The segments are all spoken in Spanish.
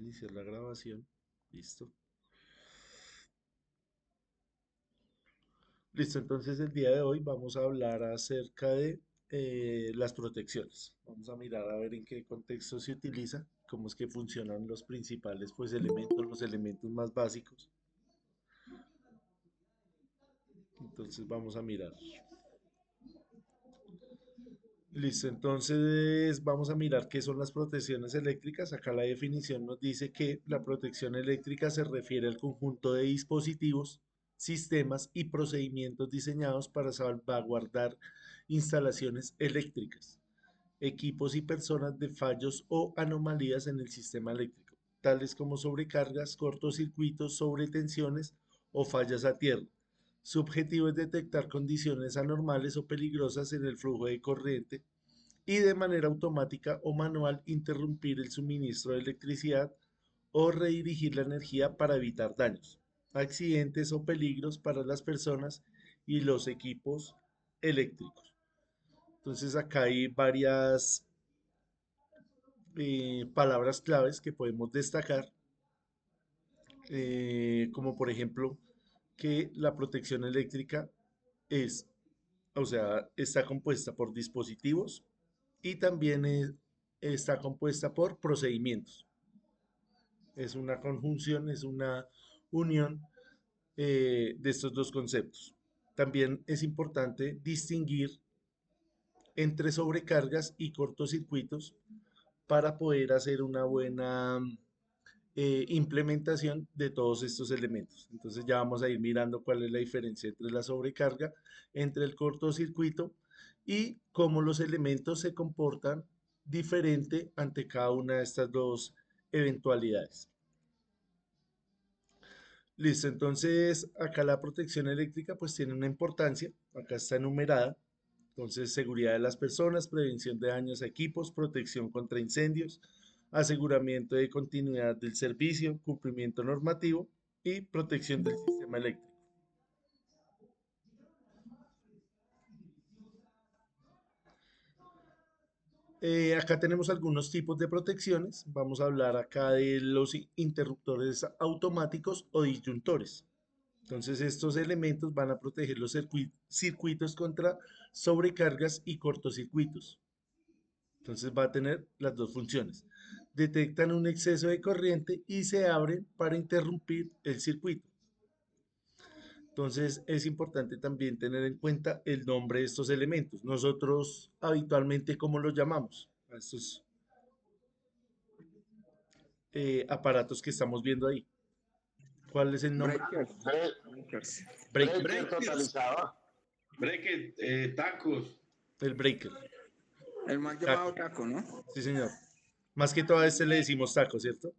iniciar la grabación. Listo. Listo, entonces el día de hoy vamos a hablar acerca de las protecciones. Vamos a mirar a ver en qué contexto se utiliza, cómo es que funcionan los principales pues, elementos, los elementos más básicos. Entonces vamos a mirar. Listo, entonces vamos a mirar qué son las protecciones eléctricas. Acá la definición nos dice que la protección eléctrica se refiere al conjunto de dispositivos, sistemas y procedimientos diseñados para salvaguardar instalaciones eléctricas, equipos y personas de fallos o anomalías en el sistema eléctrico, tales como sobrecargas, cortocircuitos, sobretensiones o fallas a tierra. Su objetivo es detectar condiciones anormales o peligrosas en el flujo de corriente y de manera automática o manual interrumpir el suministro de electricidad o redirigir la energía para evitar daños, accidentes o peligros para las personas y los equipos eléctricos. Entonces acá hay varias palabras claves que podemos destacar, como por ejemplo que la protección eléctrica es, o sea, está compuesta por dispositivos y también está compuesta por procedimientos. Es una conjunción, es una unión de estos dos conceptos. También es importante distinguir entre sobrecargas y cortocircuitos para poder hacer una buena implementación de todos estos elementos. Entonces ya vamos a ir mirando cuál es la diferencia entre la sobrecarga, entre el cortocircuito y cómo los elementos se comportan diferente ante cada una de estas dos eventualidades. Listo, entonces acá la protección eléctrica pues tiene una importancia, acá está enumerada. Entonces, seguridad de las personas, prevención de daños a equipos, protección contra incendios, aseguramiento de continuidad del servicio, cumplimiento normativo y protección del sistema eléctrico. Acá tenemos algunos tipos de protecciones. Vamos a hablar acá de los interruptores automáticos o disyuntores. Entonces, estos elementos van a proteger los circuitos contra sobrecargas y cortocircuitos. Entonces va a tener las dos funciones. Detectan un exceso de corriente y se abren para interrumpir el circuito. Entonces es importante también tener en cuenta el nombre de estos elementos. Nosotros habitualmente, ¿cómo los llamamos? A estos aparatos que estamos viendo ahí. ¿Cuál es el nombre? Breakers. Bre- Breakers. Breaker. Breaker Breakers. totalizada. Breque, tacos. El breaker. El El más taco. llamado taco, ¿no? Sí, señor. Más que todo a este le decimos taco, ¿cierto?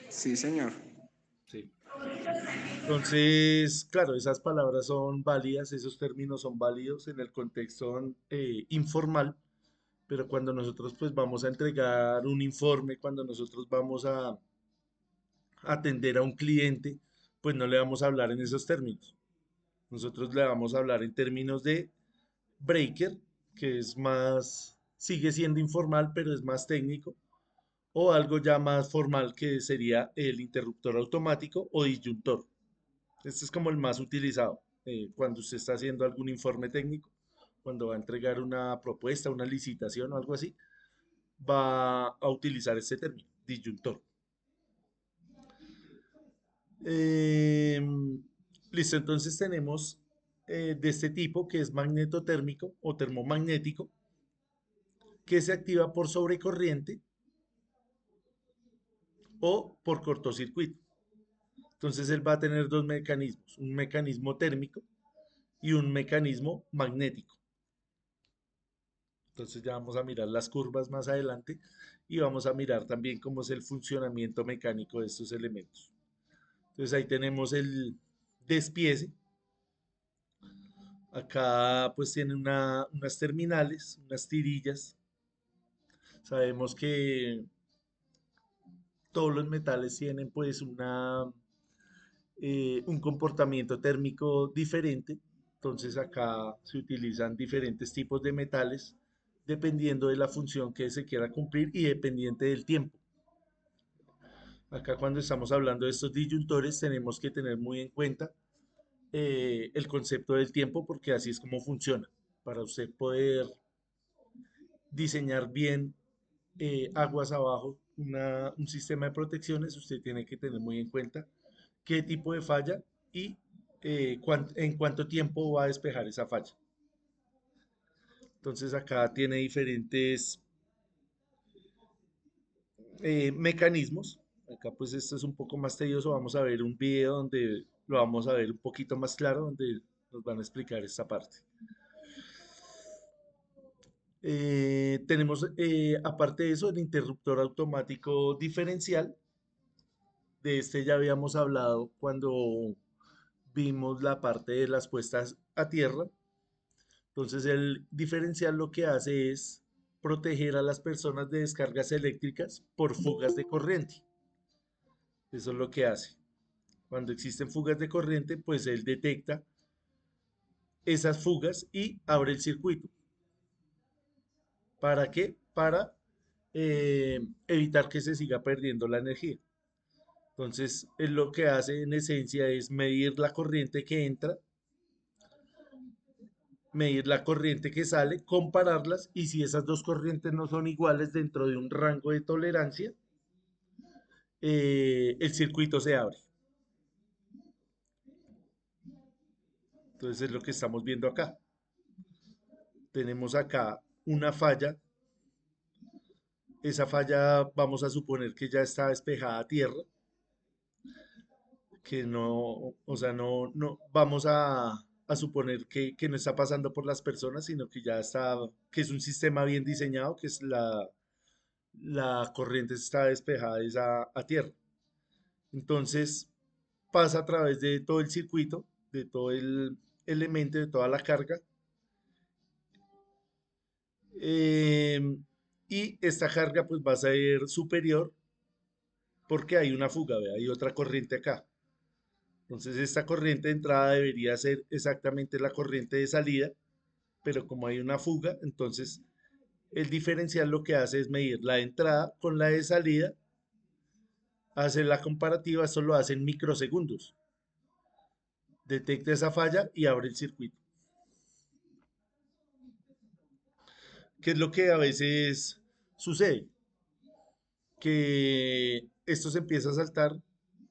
Sí, señor. Sí. Entonces, claro, esas palabras son válidas, esos términos son válidos en el contexto informal, pero cuando nosotros pues vamos a entregar un informe, cuando nosotros vamos a atender a un cliente, pues no le vamos a hablar en esos términos. Nosotros le vamos a hablar en términos de breaker, que es más, sigue siendo informal, pero es más técnico, o algo ya más formal que sería el interruptor automático o disyuntor. Este es como el más utilizado cuando usted está haciendo algún informe técnico, cuando va a entregar una propuesta, una licitación o algo así, va a utilizar este término, disyuntor. Listo, entonces tenemos de este tipo que es magnetotérmico o termomagnético, que se activa por sobrecorriente o por cortocircuito. Entonces él va a tener dos mecanismos, un mecanismo térmico y un mecanismo magnético. Entonces ya vamos a mirar las curvas más adelante y vamos a mirar también cómo es el funcionamiento mecánico de estos elementos. Entonces ahí tenemos el despiece. Acá pues tiene unas terminales, unas tirillas. Sabemos que todos los metales tienen pues un comportamiento térmico diferente. Entonces acá se utilizan diferentes tipos de metales dependiendo de la función que se quiera cumplir y dependiente del tiempo. Acá cuando estamos hablando de estos disyuntores tenemos que tener muy en cuenta el concepto del tiempo porque así es como funciona. Para usted poder diseñar bien aguas abajo un sistema de protecciones, usted tiene que tener muy en cuenta qué tipo de falla y en cuánto tiempo va a despejar esa falla. Entonces acá tiene diferentes mecanismos. Acá pues esto es un poco más tedioso. Vamos a ver un video donde lo vamos a ver un poquito más claro, donde nos van a explicar esta parte. Tenemos, aparte de eso, el interruptor automático diferencial. De este ya habíamos hablado cuando vimos la parte de las puestas a tierra. Entonces el diferencial lo que hace es proteger a las personas de descargas eléctricas por fugas de corriente. Eso es lo que hace. Cuando existen fugas de corriente, pues él detecta esas fugas y abre el circuito. ¿Para qué? Para evitar que se siga perdiendo la energía. Entonces, él lo que hace en esencia es medir la corriente que entra, medir la corriente que sale, compararlas y si esas dos corrientes no son iguales dentro de un rango de tolerancia, el circuito se abre. Entonces es lo que estamos viendo acá. Tenemos acá una falla. Esa falla vamos a suponer que ya está despejada a tierra, que no, o sea, no vamos a suponer que no está pasando por las personas, sino que ya está, que es un sistema bien diseñado, que es la corriente está despejada es a tierra. Entonces pasa a través de todo el circuito, de todo el elemento, de toda la carga, y esta carga pues va a ser superior porque hay una fuga, ¿ve? Hay otra corriente acá. Entonces esta corriente de entrada debería ser exactamente la corriente de salida, pero como hay una fuga, entonces el diferencial lo que hace es medir la de entrada con la de salida, hace la comparativa, esto lo hace en microsegundos. Detecta esa falla y abre el circuito. ¿Qué es lo que a veces sucede? Que esto se empieza a saltar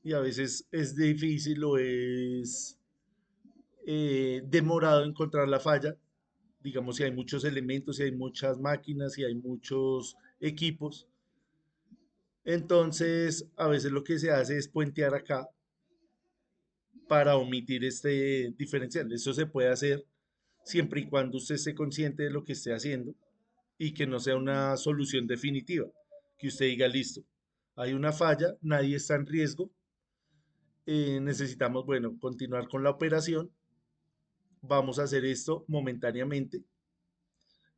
y a veces es difícil o es demorado encontrar la falla. Digamos, si hay muchos elementos, si hay muchas máquinas, si hay muchos equipos. Entonces, a veces lo que se hace es puentear acá para omitir este diferencial. Eso se puede hacer siempre y cuando usted esté consciente de lo que esté haciendo y que no sea una solución definitiva. Que usted diga, listo, hay una falla, nadie está en riesgo, necesitamos, bueno, continuar con la operación, vamos a hacer esto momentáneamente,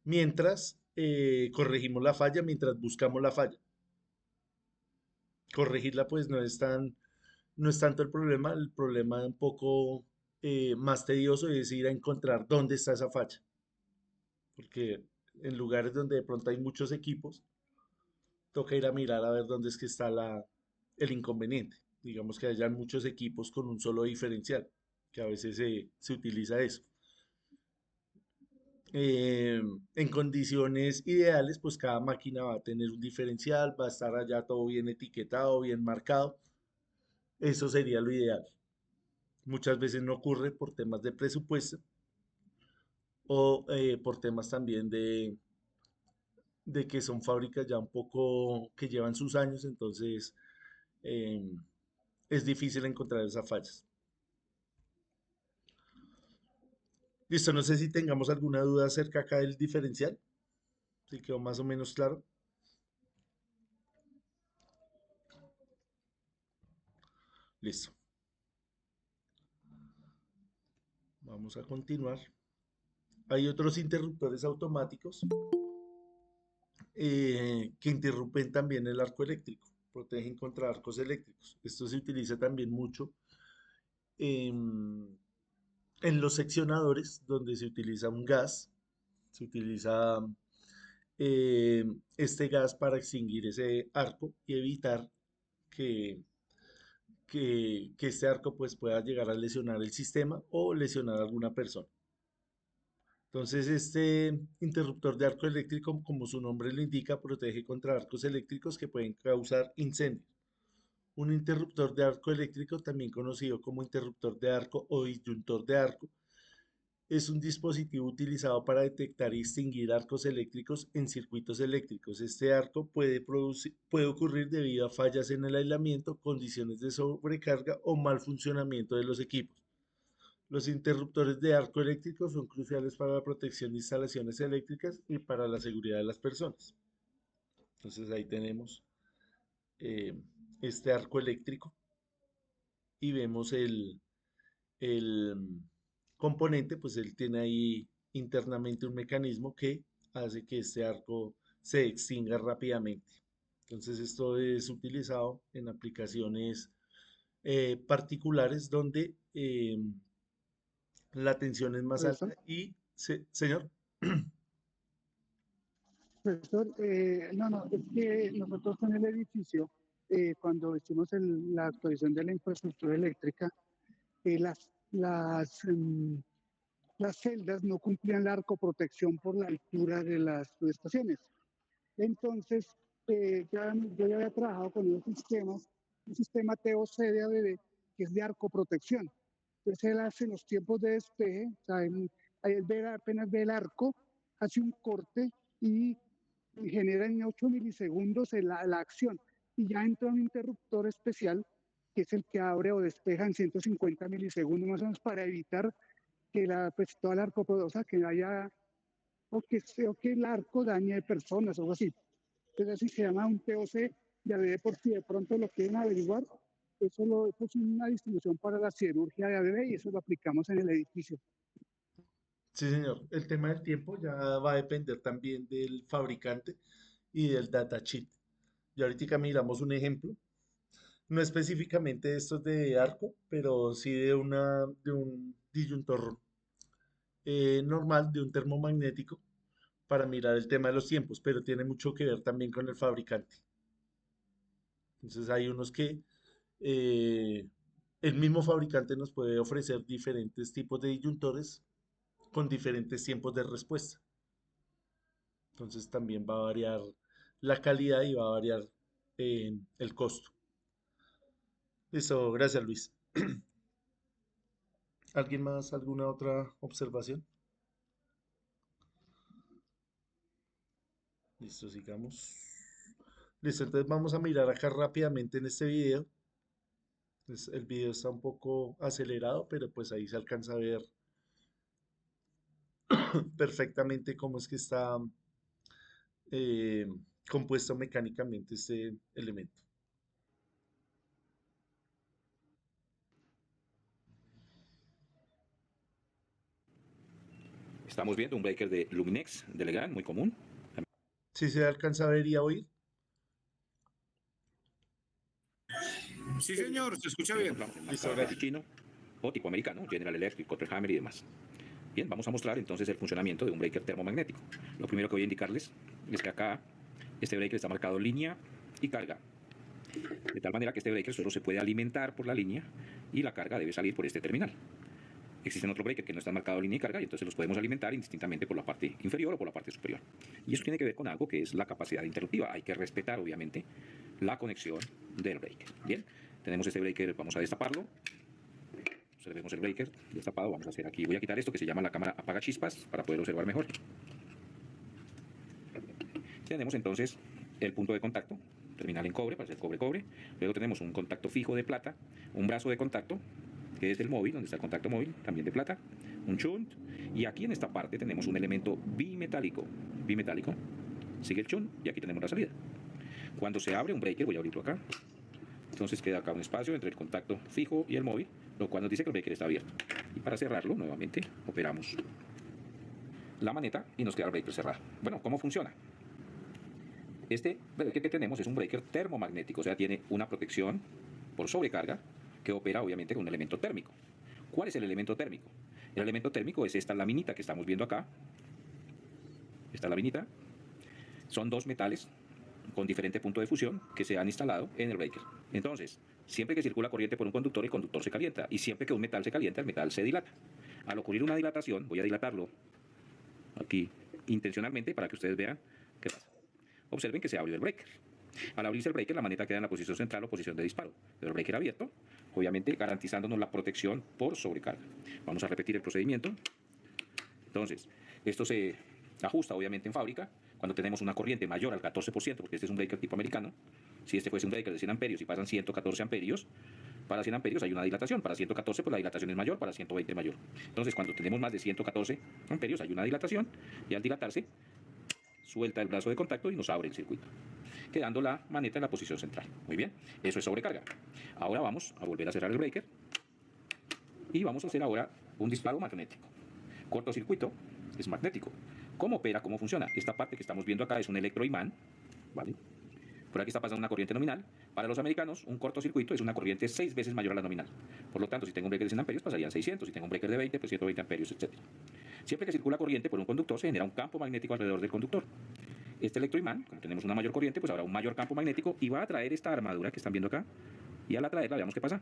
mientras corregimos la falla, mientras buscamos la falla. Corregirla pues no es tanto el problema un poco más tedioso es ir a encontrar dónde está esa falla, porque en lugares donde de pronto hay muchos equipos, toca ir a mirar a ver dónde es que está el inconveniente. Digamos que hayan muchos equipos con un solo diferencial, que a veces se utiliza eso. Eh, en condiciones ideales, pues cada máquina va a tener un diferencial, va a estar allá todo bien etiquetado, bien marcado. Eso sería lo ideal. Muchas veces no ocurre por temas de presupuesto o por temas también de que son fábricas ya un poco que llevan sus años, entonces eh, es difícil encontrar esas fallas. Listo, no sé si tengamos alguna duda acerca acá del diferencial, si quedó más o menos claro. Listo, vamos a continuar. Hay otros interruptores automáticos que interrumpen también el arco eléctrico, protegen contra arcos eléctricos. Esto se utiliza también mucho en, en los seccionadores, donde se utiliza un gas, se utiliza este gas para extinguir ese arco y evitar que, que este arco pues pueda llegar a lesionar el sistema o lesionar a alguna persona. Entonces, este interruptor de arco eléctrico, como su nombre lo indica, protege contra arcos eléctricos que pueden causar incendios. Un interruptor de arco eléctrico, también conocido como interruptor de arco o disyuntor de arco, es un dispositivo utilizado para detectar y extinguir arcos eléctricos en circuitos eléctricos. Este arco puede ocurrir debido a fallas en el aislamiento, condiciones de sobrecarga o mal funcionamiento de los equipos. Los interruptores de arco eléctrico son cruciales para la protección de instalaciones eléctricas y para la seguridad de las personas. Entonces ahí tenemos eh, este arco eléctrico y vemos el componente, pues él tiene ahí internamente un mecanismo que hace que este arco se extinga rápidamente. Entonces esto es utilizado en aplicaciones particulares donde la tensión es más alta Profesor, y, señor, profesor, no, es que nosotros en el edificio, cuando hicimos la actualización de la infraestructura eléctrica, eh, las, las, em, las celdas no cumplían la arcoprotección por la altura de las subestaciones. Entonces, yo ya había trabajado con unos sistemas, un sistema TOC de ABB, que es de arcoprotección. Entonces, él hace los tiempos de despeje, o sea, apenas ve el arco, hace un corte y genera en 8 milisegundos la acción. Y ya entra un interruptor especial, que es el que abre o despeja en 150 milisegundos más o menos para evitar que pues, toda la arco, o sea, que haya, o que el arco dañe personas o algo así. Entonces así se llama un TOC, ya de por si de pronto lo quieren averiguar, eso es una distribución para la siderurgia de ABB y eso lo aplicamos en el edificio. sí señor, el tema del tiempo ya va a depender también del fabricante y del datasheet. Y ahorita miramos un ejemplo, no específicamente de estos de arco, pero sí de un disyuntor normal, de un termomagnético, para mirar el tema de los tiempos, pero tiene mucho que ver también con el fabricante. Entonces hay unos que eh, el mismo fabricante nos puede ofrecer diferentes tipos de disyuntores con diferentes tiempos de respuesta. Entonces también va a variar la calidad y va a variar el costo. Listo, gracias Luis. ¿Alguien más? ¿Alguna otra observación? Listo, sigamos. Listo, entonces vamos a mirar acá rápidamente en este video. El video está un poco acelerado, pero pues ahí se alcanza a ver perfectamente cómo es que está eh, compuesto mecánicamente este elemento. Estamos viendo un breaker de Luminex de Legrand, muy común. Si se alcanza a ver y a oír. Sí, señor, se escucha bien. Listo, gracias. Chino o tipo americano, General Electric, Cotterhammer y demás. Bien, vamos a mostrar entonces el funcionamiento de un breaker termomagnético. Lo primero que voy a indicarles es que acá este breaker está marcado línea y carga. De tal manera que este breaker solo se puede alimentar por la línea y la carga debe salir por este terminal. Existen otros breakers que no están marcados línea y carga y entonces los podemos alimentar indistintamente por la parte inferior o por la parte superior. Y eso tiene que ver con algo que es la capacidad interruptiva. Hay que respetar, obviamente, la conexión del breaker. Bien, tenemos este breaker, vamos a destaparlo. Observemos el breaker destapado. Vamos a hacer aquí, voy a quitar esto que se llama la cámara apaga chispas para poder observar mejor. Tenemos entonces el punto de contacto, terminal en cobre, para hacer cobre-cobre. Luego tenemos un contacto fijo de plata, un brazo de contacto, que es el móvil, donde está el contacto móvil, también de plata, un shunt, y aquí en esta parte tenemos un elemento bimetálico. Bimetálico, sigue el shunt, y aquí tenemos la salida. Cuando se abre un breaker, voy a abrirlo acá, entonces queda acá un espacio entre el contacto fijo y el móvil, lo cual nos dice que el breaker está abierto. Y para cerrarlo, nuevamente, operamos la maneta y nos queda el breaker cerrado. Bueno, ¿cómo funciona? Este breaker que tenemos es un breaker termomagnético, o sea, tiene una protección por sobrecarga que opera obviamente con un elemento térmico. ¿Cuál es el elemento térmico? El elemento térmico es esta laminita que estamos viendo acá. Esta laminita. Son dos metales con diferente punto de fusión que se han instalado en el breaker. Entonces, siempre que circula corriente por un conductor, el conductor se calienta, y siempre que un metal se calienta, el metal se dilata. Al ocurrir una dilatación, voy a dilatarlo aquí intencionalmente para que ustedes vean qué pasa. Observen que se abrió el breaker. Al abrirse el breaker, la maneta queda en la posición central o posición de disparo. Pero el breaker abierto, obviamente garantizándonos la protección por sobrecarga. Vamos a repetir el procedimiento. Entonces, esto se ajusta obviamente en fábrica cuando tenemos una corriente mayor al 14%, porque este es un breaker tipo americano. Si este fuese un breaker de 100 amperios y pasan 114 amperios, para 100 amperios hay una dilatación, para 114 pues la dilatación es mayor, para 120 es mayor. Entonces cuando tenemos más de 114 amperios hay una dilatación, y al dilatarse suelta el brazo de contacto y nos abre el circuito, quedando la maneta en la posición central. Muy bien, eso es sobrecarga. Ahora vamos a volver a cerrar el breaker y vamos a hacer ahora un disparo magnético. Cortocircuito es magnético. ¿Cómo opera? ¿Cómo funciona? Esta parte que estamos viendo acá es un electroimán, ¿vale? Por aquí está pasando una corriente nominal. Para los americanos, un cortocircuito es una corriente 6 veces mayor a la nominal. Por lo tanto, si tengo un breaker de 100 amperios, pasarían 600. Si tengo un breaker de 20, pues 120 amperios, etc. Siempre que circula corriente por un conductor, se genera un campo magnético alrededor del conductor. Este electroimán, como tenemos una mayor corriente, pues habrá un mayor campo magnético y va a atraer esta armadura que están viendo acá. Y al atraerla, veamos qué pasa.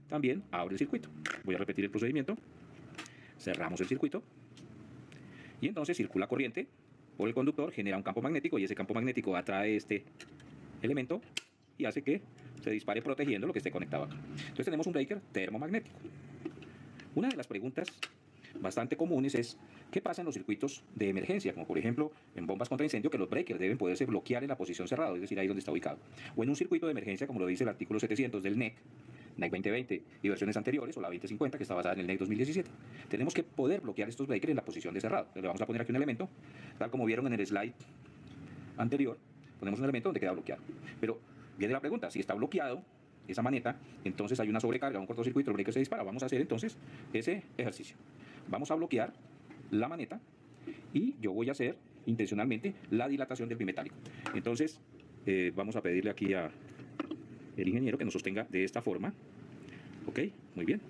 También abre el circuito. Voy a repetir el procedimiento. Cerramos el circuito. Y entonces circula corriente por el conductor, genera un campo magnético, y ese campo magnético atrae este elemento y hace que se dispare protegiendo lo que esté conectado acá. Entonces tenemos un breaker termomagnético. Una de las preguntas bastante comunes es: ¿qué pasa en los circuitos de emergencia? Como por ejemplo en bombas contra incendio, que los breakers deben poderse bloquear en la posición cerrada, es decir, ahí donde está ubicado. O en un circuito de emergencia, como lo dice el artículo 700 del NEC 2020 y versiones anteriores, o la 2050, que está basada en el NEC 2017. Tenemos que poder bloquear estos breakers en la posición de cerrado. Le vamos a poner aquí un elemento, tal como vieron en el slide anterior. Ponemos un elemento donde queda bloqueado. Pero viene la pregunta: si está bloqueado esa maneta, entonces hay una sobrecarga, un cortocircuito, el breaker se dispara. Vamos a hacer entonces ese ejercicio. Vamos a bloquear la maneta y yo voy a hacer intencionalmente la dilatación del bimetálico. Entonces vamos a pedirle aquí al ingeniero que nos sostenga de esta forma. Ok, muy bien.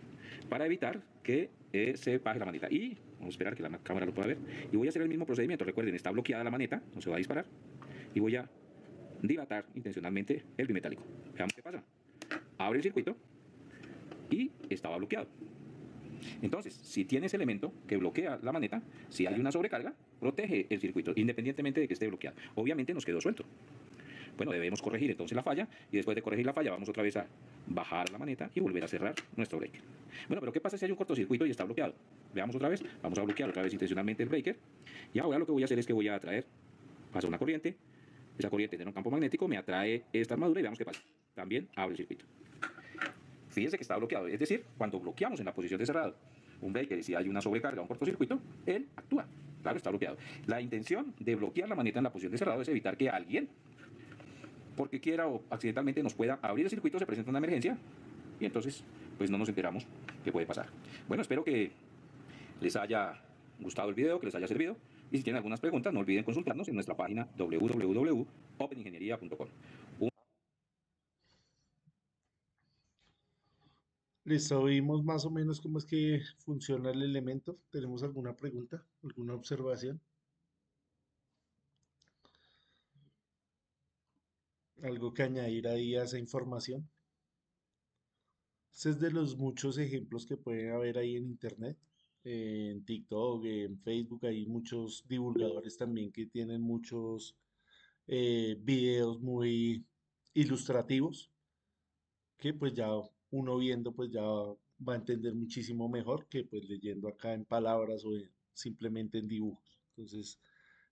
Para evitar que se baje la maneta. Y vamos a esperar que la cámara lo pueda ver. Y voy a hacer el mismo procedimiento. Recuerden, está bloqueada la maneta, no se va a disparar. Y voy a dilatar intencionalmente el bimetálico. Veamos qué pasa. Abre el circuito y estaba bloqueado. Entonces, si tiene ese elemento que bloquea la maneta, si hay una sobrecarga, protege el circuito, independientemente de que esté bloqueado. Obviamente nos quedó suelto. Bueno, debemos corregir entonces la falla, y después de corregir la falla vamos otra vez a bajar la maneta y volver a cerrar nuestro breaker. Bueno, pero ¿qué pasa si hay un cortocircuito y está bloqueado? Veamos otra vez. Vamos a bloquear otra vez intencionalmente el breaker. Y ahora lo que voy a hacer es que voy a atraer, pasa una corriente, esa corriente tiene un campo magnético, me atrae esta armadura y veamos qué pasa. También abre el circuito. Fíjense que está bloqueado, es decir, cuando bloqueamos en la posición de cerrado un breaker y si hay una sobrecarga o un cortocircuito, él actúa. Claro, está bloqueado. La intención de bloquear la maneta en la posición de cerrado es evitar que alguien, porque quiera o accidentalmente, nos pueda abrir el circuito, se presenta una emergencia y entonces pues no nos enteramos qué puede pasar. Bueno, espero que les haya gustado el video, que les haya servido, y si tienen algunas preguntas no olviden consultarnos en nuestra página www.openingeniería.com. Listo, vimos más o menos cómo es que funciona el elemento. ¿Tenemos alguna pregunta, alguna observación? ¿Algo que añadir ahí a esa información? Este es de los muchos ejemplos que pueden haber ahí en internet, en TikTok, en Facebook. Hay muchos divulgadores también que tienen muchos videos muy ilustrativos, que pues ya uno viendo pues ya va a entender muchísimo mejor que pues leyendo acá en palabras o simplemente en dibujos. Entonces,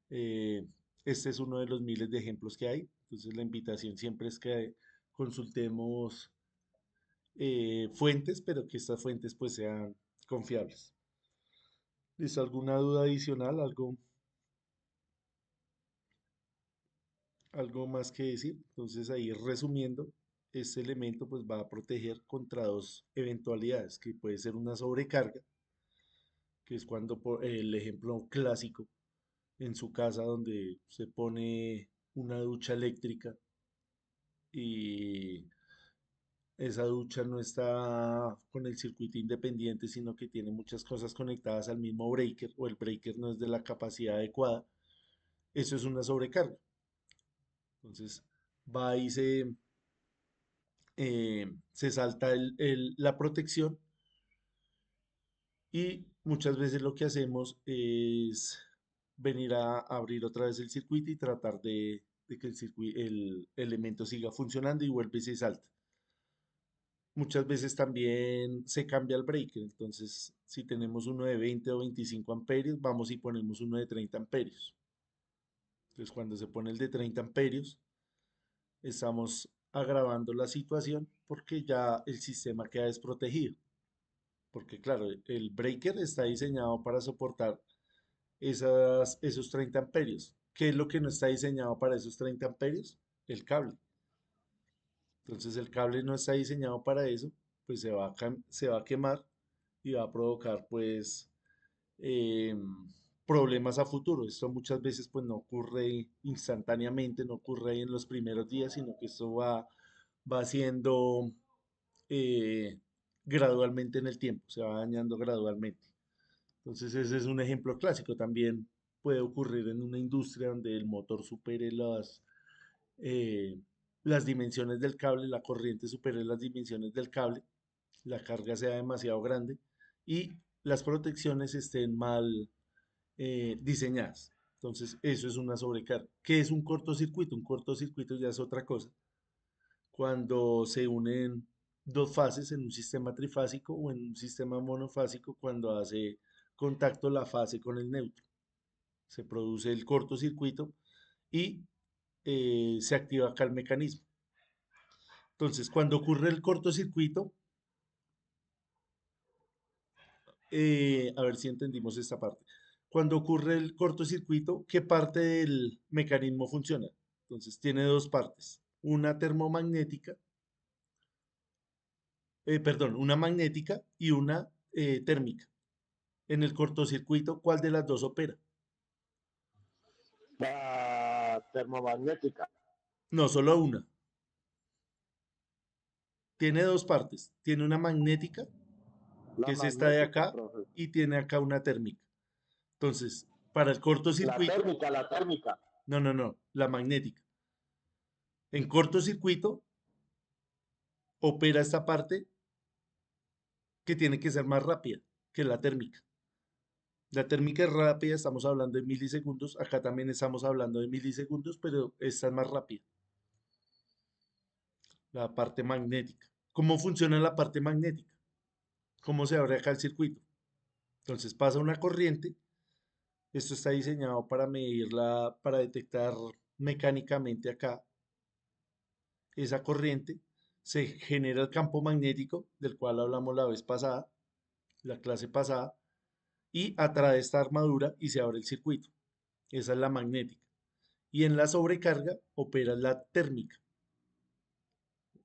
eh, este es uno de los miles de ejemplos que hay. Entonces, la invitación siempre es que consultemos fuentes, pero que estas fuentes pues sean confiables. ¿Listo? ¿Alguna duda adicional? ¿Algo más que decir? Entonces ahí resumiendo, este elemento pues va a proteger contra dos eventualidades, que puede ser una sobrecarga, que es cuando el ejemplo clásico en su casa donde se pone una ducha eléctrica y esa ducha no está con el circuito independiente, sino que tiene muchas cosas conectadas al mismo breaker, o el breaker no es de la capacidad adecuada. Eso es una sobrecarga. Entonces va y se salta la protección y muchas veces lo que hacemos es venir a abrir otra vez el circuito y tratar de que el elemento siga funcionando y vuelve y se salta. Muchas veces también se cambia el breaker, entonces si tenemos uno de 20 o 25 amperios, vamos y ponemos uno de 30 amperios. Entonces cuando se pone el de 30 amperios, estamos agravando la situación porque ya el sistema queda desprotegido. Porque claro, el breaker está diseñado para soportar esos 30 amperios. ¿Qué es lo que no está diseñado para esos 30 amperios? El cable. Entonces el cable no está diseñado para eso, pues se va a quemar y va a provocar pues eh, problemas a futuro. Esto muchas veces pues no ocurre instantáneamente, no ocurre en los primeros días, sino que esto va siendo eh, gradualmente en el tiempo, se va dañando gradualmente. Entonces ese es un ejemplo clásico. También puede ocurrir en una industria donde el motor supere eh, las dimensiones del cable, la corriente supere las dimensiones del cable, la carga sea demasiado grande y las protecciones estén mal diseñadas. Entonces, eso es una sobrecarga. ¿Qué es un cortocircuito? Un cortocircuito ya es otra cosa. Cuando se unen dos fases en un sistema trifásico o en un sistema monofásico, cuando hace contacto la fase con el neutro. Se produce el cortocircuito y se activa acá el mecanismo. Entonces, cuando ocurre el cortocircuito, a ver si entendimos esta parte. Cuando ocurre el cortocircuito, ¿qué parte del mecanismo funciona? Entonces, tiene dos partes. Una termomagnética, perdón, una magnética y una térmica. En el cortocircuito, ¿cuál de las dos opera? La termomagnética. No, solo una. Tiene dos partes. Tiene una magnética, La que es esta de magnética, acá, profe. y tiene acá una térmica. Entonces, para el cortocircuito, La térmica. no, no, no, la magnética. En cortocircuito opera esta parte que tiene que ser más rápida que la térmica. La térmica es rápida, estamos hablando de milisegundos, acá también estamos hablando de milisegundos, pero esta es más rápida, la parte magnética. ¿Cómo funciona la parte magnética? ¿Cómo se abre acá el circuito? Entonces pasa una corriente, esto está diseñado para medirla, para detectar mecánicamente acá esa corriente, se genera el campo magnético del cual hablamos la vez pasada, la clase pasada, y atrae esta armadura y se abre el circuito. Esa es la magnética. Y en la sobrecarga opera la térmica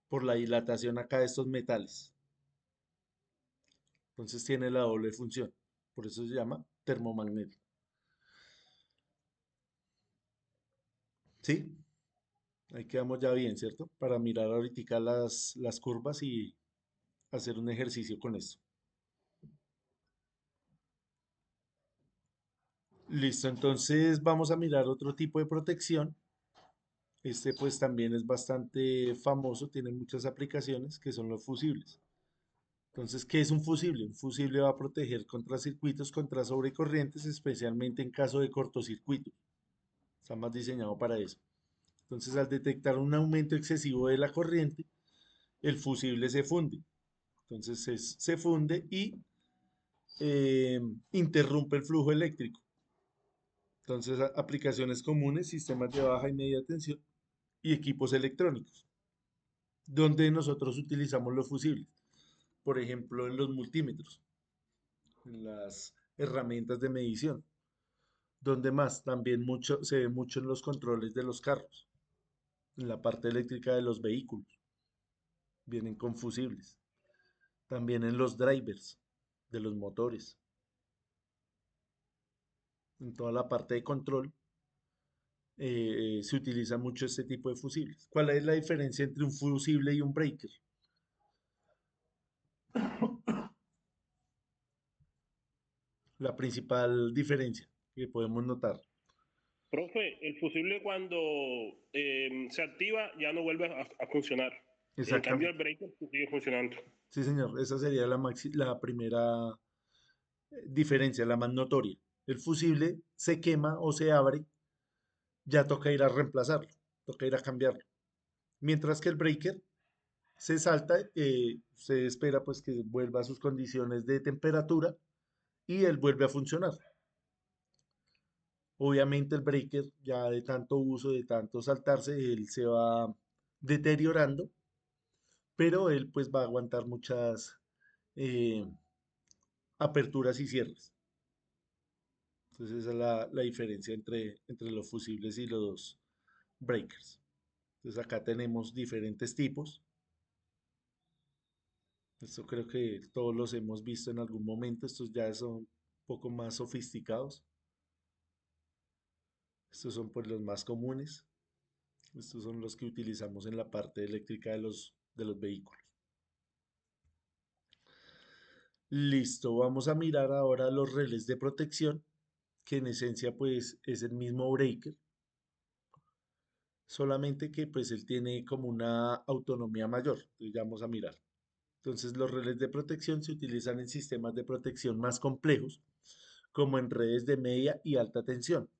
por la dilatación acá de estos metales. Entonces tiene la doble función. Por eso se llama termomagnético. ¿Sí? Ahí quedamos ya bien, ¿cierto? Para mirar ahorita las curvas y hacer un ejercicio con esto. Listo, entonces vamos a mirar otro tipo de protección. Este pues también es bastante famoso, tiene muchas aplicaciones que son los fusibles. Entonces, ¿qué es un fusible? Un fusible va a proteger contra circuitos, contra sobrecorrientes, especialmente en caso de cortocircuito. Está más diseñado para eso. Entonces, al detectar un aumento excesivo de la corriente, el fusible se funde. Entonces, se funde y eh, interrumpe el flujo eléctrico. Entonces, aplicaciones comunes, sistemas de baja y media tensión y equipos electrónicos, donde nosotros utilizamos los fusibles. Por ejemplo, en los multímetros, en las herramientas de medición. Donde más, también se ve mucho en los controles de los carros, en la parte eléctrica de los vehículos, vienen con fusibles. También en los drivers de los motores, en toda la parte de control se utiliza mucho este tipo de fusibles. ¿Cuál es la diferencia entre un fusible y un breaker? La principal diferencia que podemos notar. Profe, el fusible cuando se activa ya no vuelve a funcionar. En cambio, Exactamente. el breaker sí sigue funcionando. Sí, señor. Esa sería la primera diferencia, la más notoria. El fusible se quema o se abre, ya toca ir a reemplazarlo, toca ir a cambiarlo. Mientras que el breaker se salta, se espera pues que vuelva a sus condiciones de temperatura y él vuelve a funcionar. Obviamente el breaker ya de tanto uso, de tanto saltarse, él se va deteriorando, pero él pues va a aguantar muchas eh, aperturas y cierres. Entonces esa es la diferencia entre los fusibles y los breakers. Entonces acá tenemos diferentes tipos. Esto creo que todos los hemos visto en algún momento. Estos ya son un poco más sofisticados. Estos son pues los más comunes. Estos son los que utilizamos en la parte eléctrica de los vehículos. Listo, vamos a mirar ahora los relés de protección, que en esencia pues es el mismo breaker, solamente que pues él tiene como una autonomía mayor. Entonces ya vamos a mirar. Entonces los relés de protección se utilizan en sistemas de protección más complejos, como en redes de media y alta tensión.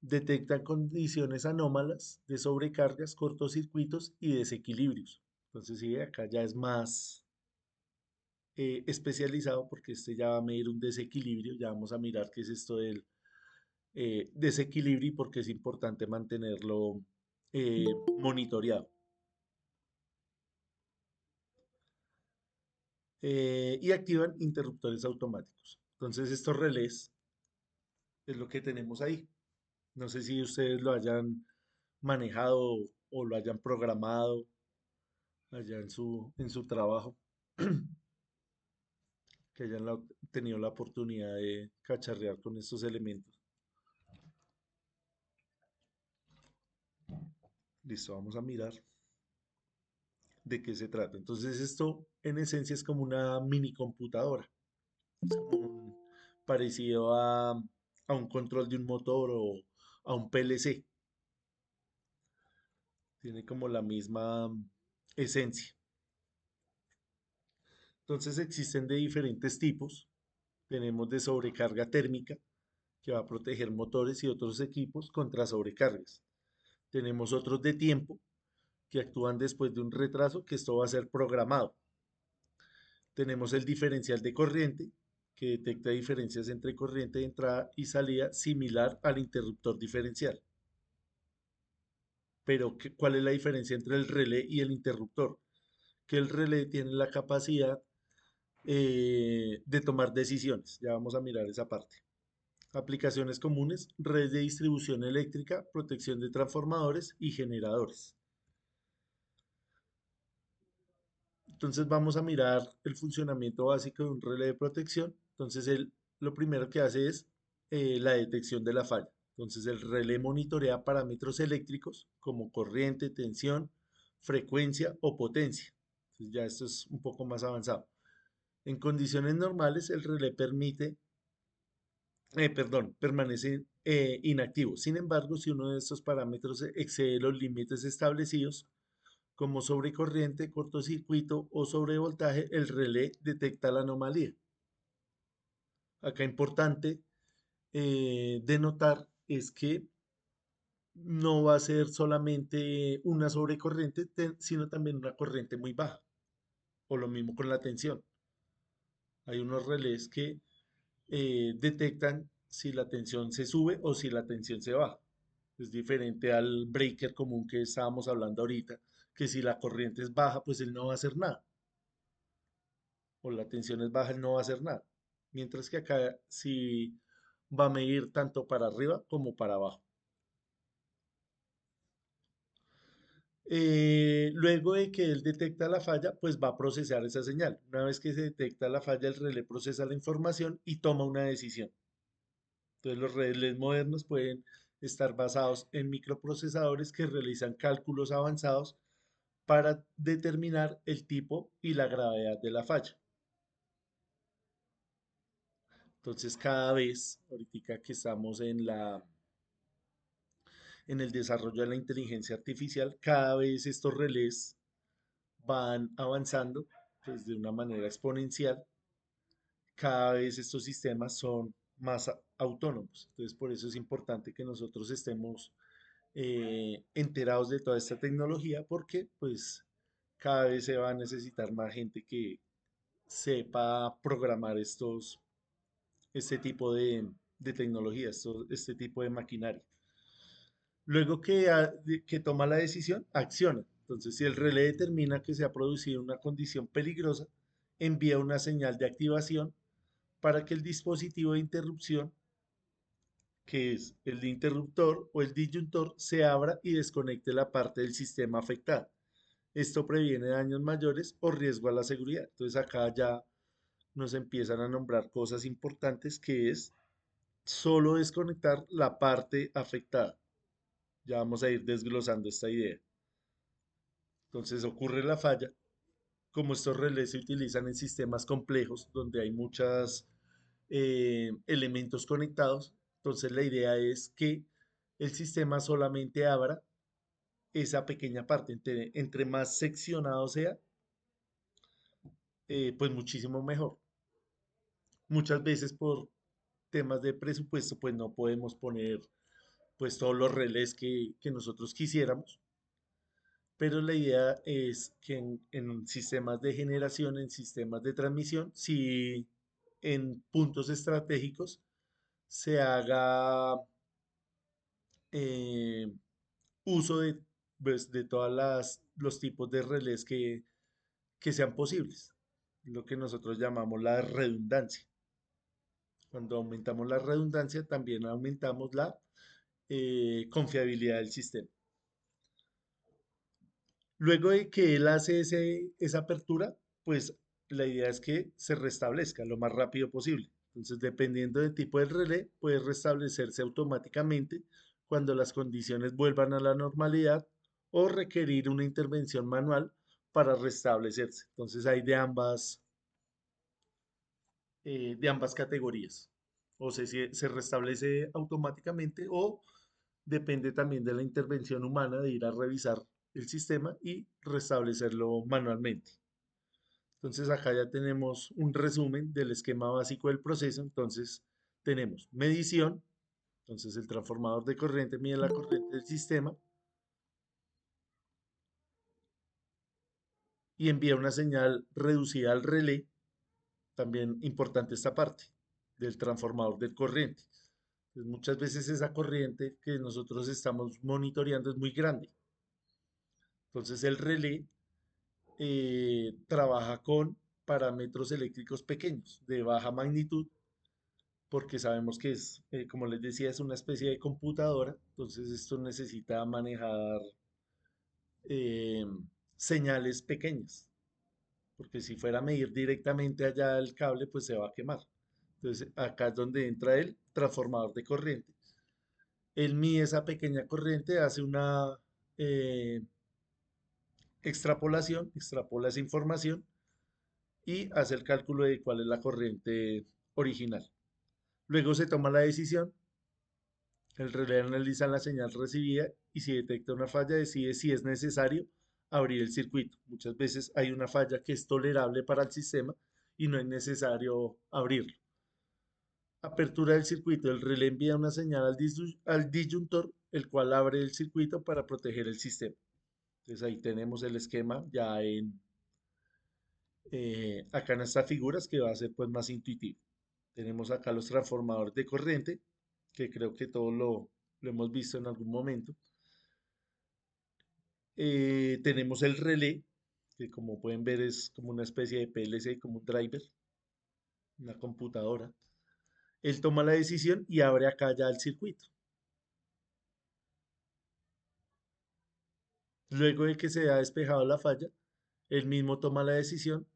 Detectan condiciones anómalas de sobrecargas, cortocircuitos y desequilibrios. Entonces sí, acá ya es más especializado porque este ya va a medir un desequilibrio. Ya vamos a mirar qué es esto del desequilibrio y por qué es importante mantenerlo monitoreado. Y activan interruptores automáticos. Entonces estos relés es lo que tenemos ahí. No sé si ustedes lo hayan manejado o lo hayan programado allá en su trabajo, que hayan tenido la oportunidad de cacharrear con estos elementos. Listo, vamos a mirar de qué se trata. Entonces esto en esencia es como una mini computadora, parecido a un control de un motor o a un PLC. Tiene como la misma esencia. Entonces existen de diferentes tipos. Tenemos de sobrecarga térmica, que va a proteger motores y otros equipos contra sobrecargas. Tenemos otros de tiempo, que actúan después de un retraso, que esto va a ser programado. Tenemos el diferencial de corriente, que detecta diferencias entre corriente de entrada y salida similar al interruptor diferencial. Pero, ¿cuál es la diferencia entre el relé y el interruptor? Que el relé tiene la capacidad de tomar decisiones. Ya vamos a mirar esa parte. Aplicaciones comunes, redes de distribución eléctrica, protección de transformadores y generadores. Entonces vamos a mirar el funcionamiento básico de un relé de protección. Entonces él lo primero que hace es la detección de la falla. Entonces el relé monitorea parámetros eléctricos como corriente, tensión, frecuencia o potencia. Entonces ya esto es un poco más avanzado. En condiciones normales el relé permanece inactivo. Sin embargo, si uno de estos parámetros excede los límites establecidos, como sobrecorriente, cortocircuito o sobrevoltaje, el relé detecta la anomalía. Acá importante denotar es que no va a ser solamente una sobrecorriente, sino también una corriente muy baja, o lo mismo con la tensión. Hay unos relés que detectan si la tensión se sube o si la tensión se baja. Es diferente al breaker común que estábamos hablando ahorita, que si la corriente es baja, pues él no va a hacer nada. O la tensión es baja, él no va a hacer nada. Mientras que acá sí va a medir tanto para arriba como para abajo. Luego de que él detecta la falla, pues va a procesar esa señal. Una vez que se detecta la falla, el relé procesa la información y toma una decisión. Entonces los relés modernos pueden estar basados en microprocesadores que realizan cálculos avanzados para determinar el tipo y la gravedad de la falla. Entonces cada vez, ahorita que estamos en el desarrollo de la inteligencia artificial, cada vez estos relés van avanzando pues, de una manera exponencial. Cada vez estos sistemas son más autónomos. Entonces, por eso es importante que nosotros estemos enterados de toda esta tecnología, porque pues cada vez se va a necesitar más gente que sepa programar este tipo de tecnología, este tipo de maquinaria. Luego que toma la decisión, acciona. Entonces, si el relé determina que se ha producido una condición peligrosa, envía una señal de activación para que el dispositivo de interrupción, que es el interruptor o el disyuntor, se abra y desconecte la parte del sistema afectada. Esto previene daños mayores o riesgo a la seguridad. Entonces acá ya nos empiezan a nombrar cosas importantes que es solo desconectar la parte afectada. Ya vamos a ir desglosando esta idea. Entonces ocurre la falla. Como estos relés se utilizan en sistemas complejos donde hay muchos elementos conectados, entonces la idea es que el sistema solamente abra esa pequeña parte. Entre más seccionado sea, pues muchísimo mejor. Muchas veces por temas de presupuesto, pues no podemos poner pues todos los relés que nosotros quisiéramos, pero la idea es que en sistemas de generación, en sistemas de transmisión, si en puntos estratégicos se haga eh, uso de, pues, de todos los tipos de relés que sean posibles, lo que nosotros llamamos la redundancia. Cuando aumentamos la redundancia, también aumentamos la confiabilidad del sistema. Luego de que él hace esa apertura, pues la idea es que se restablezca lo más rápido posible. Entonces, dependiendo del tipo de relé, puede restablecerse automáticamente cuando las condiciones vuelvan a la normalidad o requerir una intervención manual para restablecerse. Entonces, hay de ambas categorías. O sea, si se restablece automáticamente o depende también de la intervención humana de ir a revisar el sistema y restablecerlo manualmente. Entonces acá ya tenemos un resumen del esquema básico del proceso. Entonces tenemos medición, entonces el transformador de corriente mide la corriente del sistema y envía una señal reducida al relé. También importante esta parte del transformador de corriente. Pues muchas veces esa corriente que nosotros estamos monitoreando es muy grande. Entonces el relé trabaja con parámetros eléctricos pequeños, de baja magnitud, porque sabemos que es, como les decía, es una especie de computadora, entonces esto necesita manejar eh, señales pequeñas, porque si fuera a medir directamente allá el cable, pues se va a quemar. Entonces acá es donde entra el transformador de corriente. Él mide esa pequeña corriente, hace una eh, extrapolación, extrapola esa información y hace el cálculo de cuál es la corriente original. Luego se toma la decisión, el relé analiza la señal recibida y si detecta una falla decide si es necesario abrir el circuito. Muchas veces hay una falla que es tolerable para el sistema y no es necesario abrirlo. Apertura del circuito. El relé envía una señal al disyuntor, el cual abre el circuito para proteger el sistema. Entonces ahí tenemos el esquema ya acá en estas figuras que va a ser pues más intuitivo. Tenemos acá los transformadores de corriente, que creo que todos lo hemos visto en algún momento. Tenemos el relé, que como pueden ver es como una especie de PLC, como un driver, una computadora. Él toma la decisión y abre acá ya el circuito. Luego de que se ha despejado la falla, él mismo toma la decisión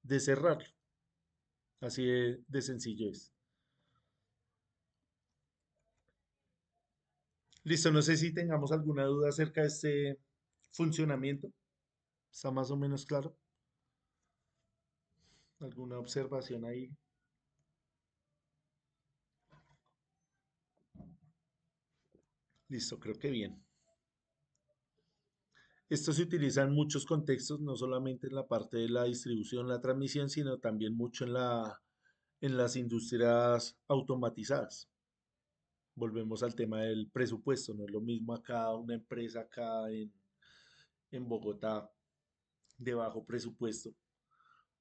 de cerrarlo. Así de sencillo es. Listo, no sé si tengamos alguna duda acerca de este funcionamiento. ¿Está más o menos claro? ¿Alguna observación ahí? Listo, creo que bien. Esto se utiliza en muchos contextos, no solamente en la parte de la distribución, la transmisión, sino también mucho en las industrias automatizadas. Volvemos al tema del presupuesto, no es lo mismo acá una empresa acá en Bogotá de bajo presupuesto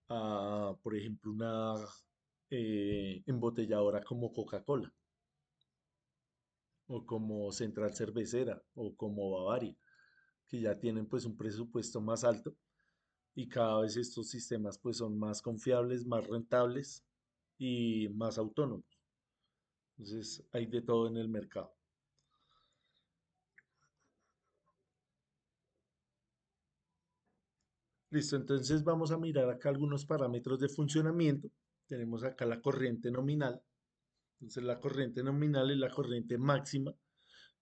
a, por ejemplo, una embotelladora como Coca-Cola o como Central Cervecera o como Bavaria, que ya tienen pues un presupuesto más alto y cada vez estos sistemas pues son más confiables, más rentables y más autónomos. Entonces hay de todo en el mercado. Listo, entonces vamos a mirar acá algunos parámetros de funcionamiento. Tenemos acá la corriente nominal. Entonces la corriente nominal es la corriente máxima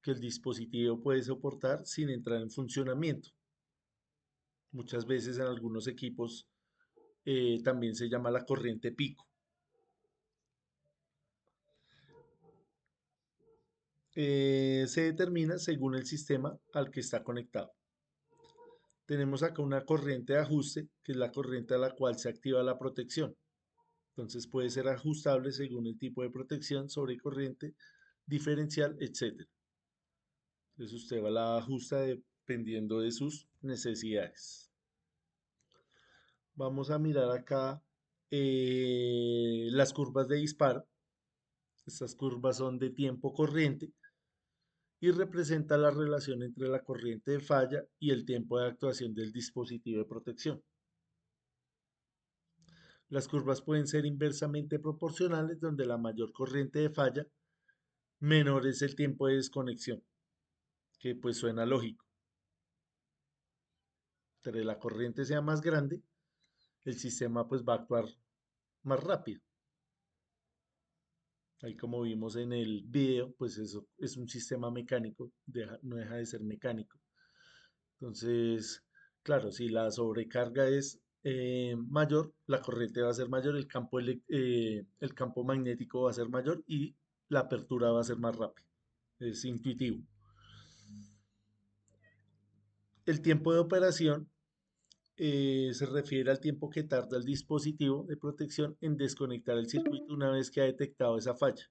que el dispositivo puede soportar sin entrar en funcionamiento. Muchas veces en algunos equipos también se llama la corriente pico. Se determina según el sistema al que está conectado. Tenemos acá una corriente de ajuste, que es la corriente a la cual se activa la protección. Entonces puede ser ajustable según el tipo de protección, sobrecorriente, diferencial, etc. Entonces usted va a la ajusta dependiendo de sus necesidades. Vamos a mirar acá las curvas de disparo. Estas curvas son de tiempo corriente y representa la relación entre la corriente de falla y el tiempo de actuación del dispositivo de protección. Las curvas pueden ser inversamente proporcionales, donde la mayor corriente de falla, menor es el tiempo de desconexión, que pues suena lógico. Entre la corriente sea más grande, el sistema pues va a actuar más rápido. Ahí como vimos en el video, pues eso es un sistema mecánico, no deja de ser mecánico. Entonces, claro, si la sobrecarga es mayor, la corriente va a ser mayor, el campo magnético va a ser mayor y la apertura va a ser más rápida. Es intuitivo. El tiempo de operación se refiere al tiempo que tarda el dispositivo de protección en desconectar el circuito una vez que ha detectado esa falla.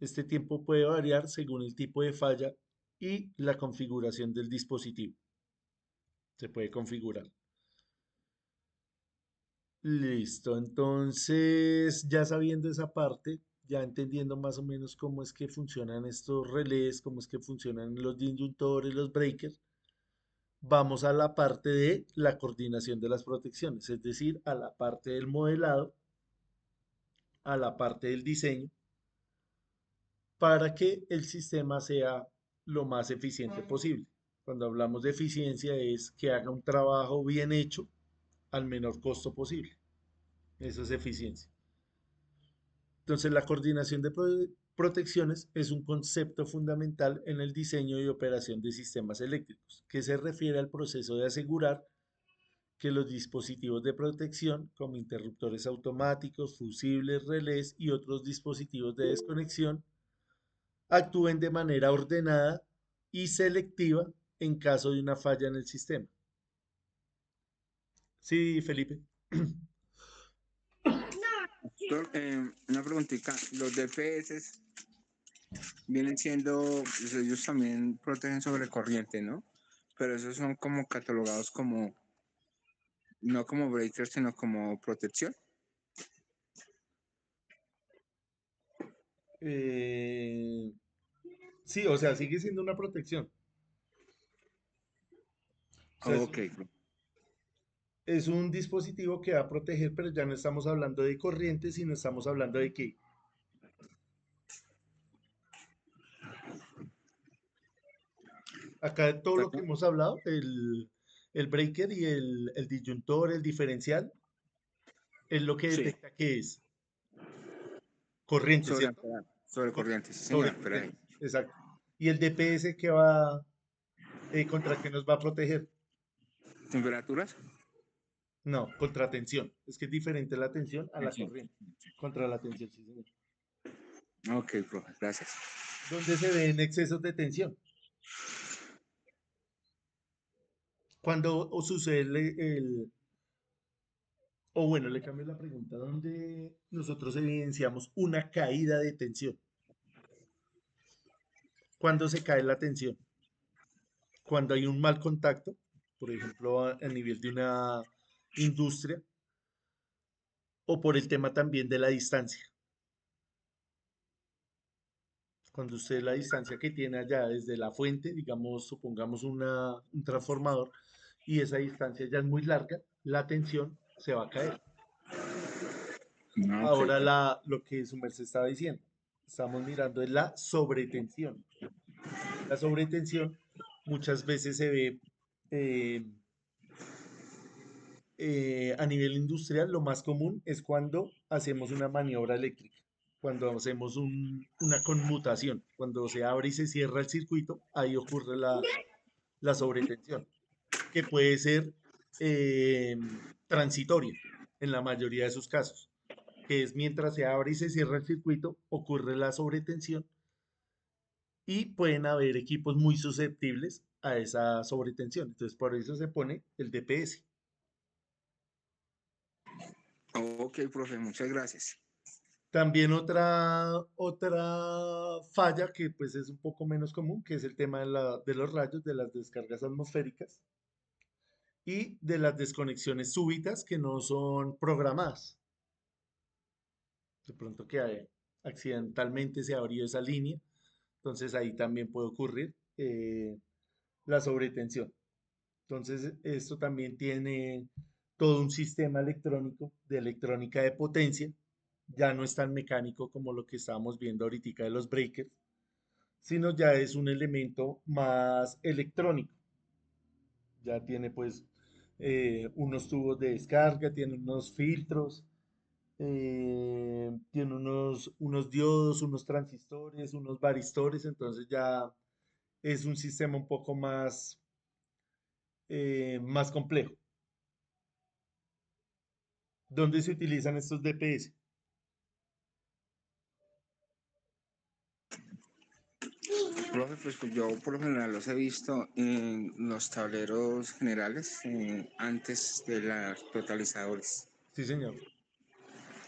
Este tiempo puede variar según el tipo de falla y la configuración del dispositivo. Se puede configurar. Listo, entonces ya sabiendo esa parte, ya entendiendo más o menos cómo es que funcionan estos relés, cómo es que funcionan los disyuntores, los breakers, vamos a la parte de la coordinación de las protecciones, es decir, a la parte del modelado, a la parte del diseño, para que el sistema sea lo más eficiente posible. Cuando hablamos de eficiencia es que haga un trabajo bien hecho al menor costo posible. Eso es eficiencia. Entonces, la coordinación de protecciones es un concepto fundamental en el diseño y operación de sistemas eléctricos, que se refiere al proceso de asegurar que los dispositivos de protección, como interruptores automáticos, fusibles, relés y otros dispositivos de desconexión, actúen de manera ordenada y selectiva en caso de una falla en el sistema. Sí, Felipe. Doctor, una preguntita. Los DPS vienen siendo, pues, ellos también protegen sobre corriente, ¿no? Pero esos son como catalogados como, no como breakers, sino como protección. Eh, sí, o sea, sigue siendo una protección. O sea, Ok, es un dispositivo que va a proteger, pero ya no estamos hablando de corriente, sino estamos hablando de que acá todo lo que perdón. hemos hablado, el breaker y el disyuntor, el diferencial, es lo que Sí, detecta que es corriente, ¿cierto? sobre corriente, sí, Sobre señor, pero ahí. corriente, exacto. Y el DPS que va, ¿contra qué nos va a proteger? ¿Temperaturas? No, contra tensión. Es que es diferente la tensión a la Tensión. corriente. Contra la tensión, sí, señor. Ok, profe, gracias. ¿Dónde se ven excesos de tensión? Cuando sucede o bueno, le cambio la pregunta, ¿dónde nosotros evidenciamos una caída de tensión? ¿Cuándo se cae la tensión? Cuando hay un mal contacto, por ejemplo, a nivel de una industria, o por el tema también de la distancia. Cuando usted la distancia que tiene allá desde la fuente, digamos, supongamos un transformador, y esa distancia ya es muy larga, la tensión se va a caer. Ok, Ahora lo que su merced estaba diciendo, estamos mirando es la sobretensión. La sobretensión muchas veces se ve eh, a nivel industrial. Lo más común es cuando hacemos una maniobra eléctrica, cuando hacemos una conmutación, cuando se abre y se cierra el circuito, ahí ocurre la sobretensión, que puede ser eh, transitoria en la mayoría de sus casos, que es mientras se abre y se cierra el circuito, ocurre la sobretensión y pueden haber equipos muy susceptibles a esa sobretensión. Entonces, por eso se pone el DPS. ok, profe, muchas gracias. También otra falla que pues es un poco menos común, que es el tema de los rayos, de las descargas atmosféricas y de las desconexiones súbitas que no son programadas. De pronto que accidentalmente se abrió esa línea, entonces ahí también puede ocurrir la sobretensión. Entonces, esto también tiene todo un sistema electrónico de electrónica de potencia. Ya no es tan mecánico como lo que estábamos viendo ahorita de los breakers, sino ya es un elemento más electrónico. Ya tiene pues unos tubos de descarga, tiene unos filtros, tiene unos diodos, unos transistores, unos varistores, entonces ya es un sistema un poco más complejo. ¿Dónde se utilizan estos DPS? Profe, pues yo por lo general los he visto en los tableros generales antes de los totalizadores. Sí, señor.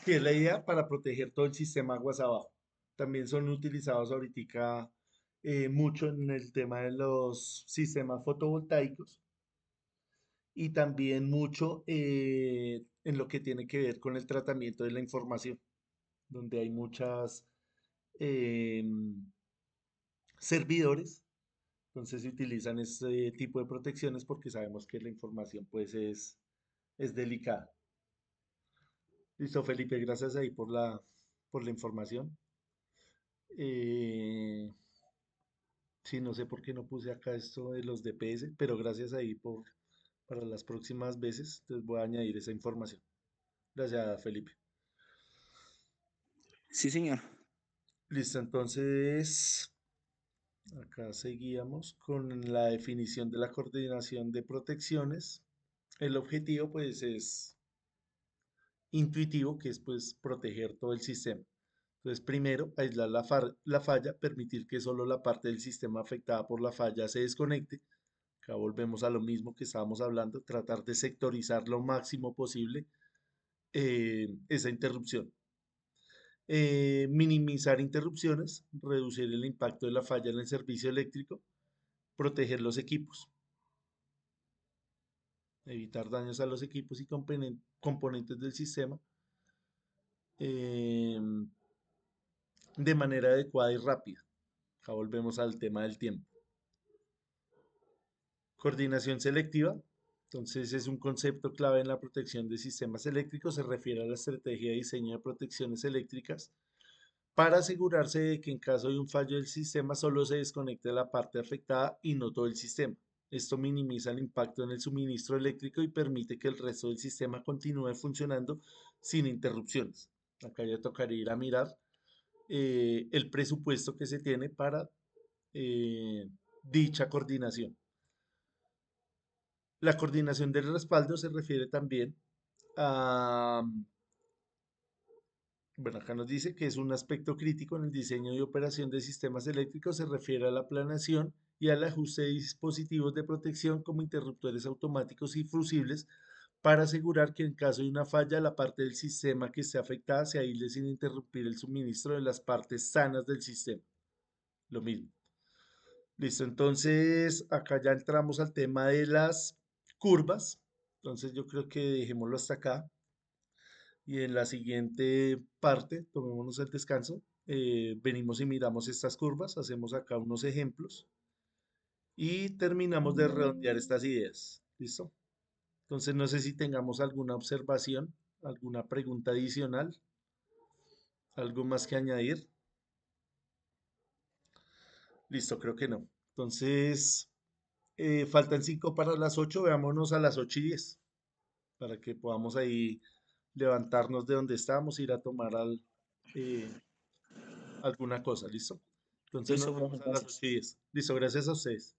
Sí, es la idea para proteger todo el sistema aguas abajo. También son utilizados ahorita mucho en el tema de los sistemas fotovoltaicos y también mucho en lo que tiene que ver con el tratamiento de la información, donde hay muchas servidores. Entonces se utilizan este tipo de protecciones porque sabemos que la información pues es delicada. Listo, Felipe, gracias ahí por la información. Eh, sí, no sé por qué no puse acá esto de los DPS, pero gracias ahí para las próximas veces. Entonces voy a añadir esa información. Gracias, Felipe. Sí, señor. Listo, entonces acá seguíamos con la definición de la coordinación de protecciones. El objetivo pues es intuitivo, que es pues proteger todo el sistema. Entonces, primero, aislar la falla, permitir que solo la parte del sistema afectada por la falla se desconecte. Acá volvemos a lo mismo que estábamos hablando, tratar de sectorizar lo máximo posible esa interrupción. Minimizar interrupciones, reducir el impacto de la falla en el servicio eléctrico, proteger los equipos, evitar daños a los equipos y componentes del sistema em, de manera adecuada y rápida. Acá volvemos al tema del tiempo. Coordinación selectiva. Entonces es un concepto clave en la protección de sistemas eléctricos. Se refiere a la estrategia de diseño de protecciones eléctricas para asegurarse de que en caso de un fallo del sistema solo se desconecte la parte afectada y no todo el sistema. Esto minimiza el impacto en el suministro eléctrico y permite que el resto del sistema continúe funcionando sin interrupciones. Acá ya tocaría ir a mirar el presupuesto que se tiene para dicha coordinación. La coordinación del respaldo se refiere también a Bueno, acá nos dice que es un aspecto crítico en el diseño y operación de sistemas eléctricos, se refiere a la planeación y al ajuste de dispositivos de protección como interruptores automáticos y fusibles para asegurar que en caso de una falla, la parte del sistema que esté afectada se aísle sin interrumpir el suministro de las partes sanas del sistema. Lo mismo. Listo, entonces acá ya entramos al tema de las curvas. Entonces yo creo que dejémoslo hasta acá. Y en la siguiente parte, tomémonos el descanso, venimos y miramos estas curvas, hacemos acá unos ejemplos y terminamos de redondear estas ideas. ¿Listo? Entonces no sé si tengamos alguna observación, alguna pregunta adicional, algo más que añadir. Listo, creo que no. Entonces, faltan 5 para las 8, veámonos a las 8:10 para que podamos ahí levantarnos de donde estamos, ir a tomar eh, alguna cosa, ¿listo? Entonces Listo, nos profe, vemos a las gracias. 8:10. Listo, gracias a ustedes.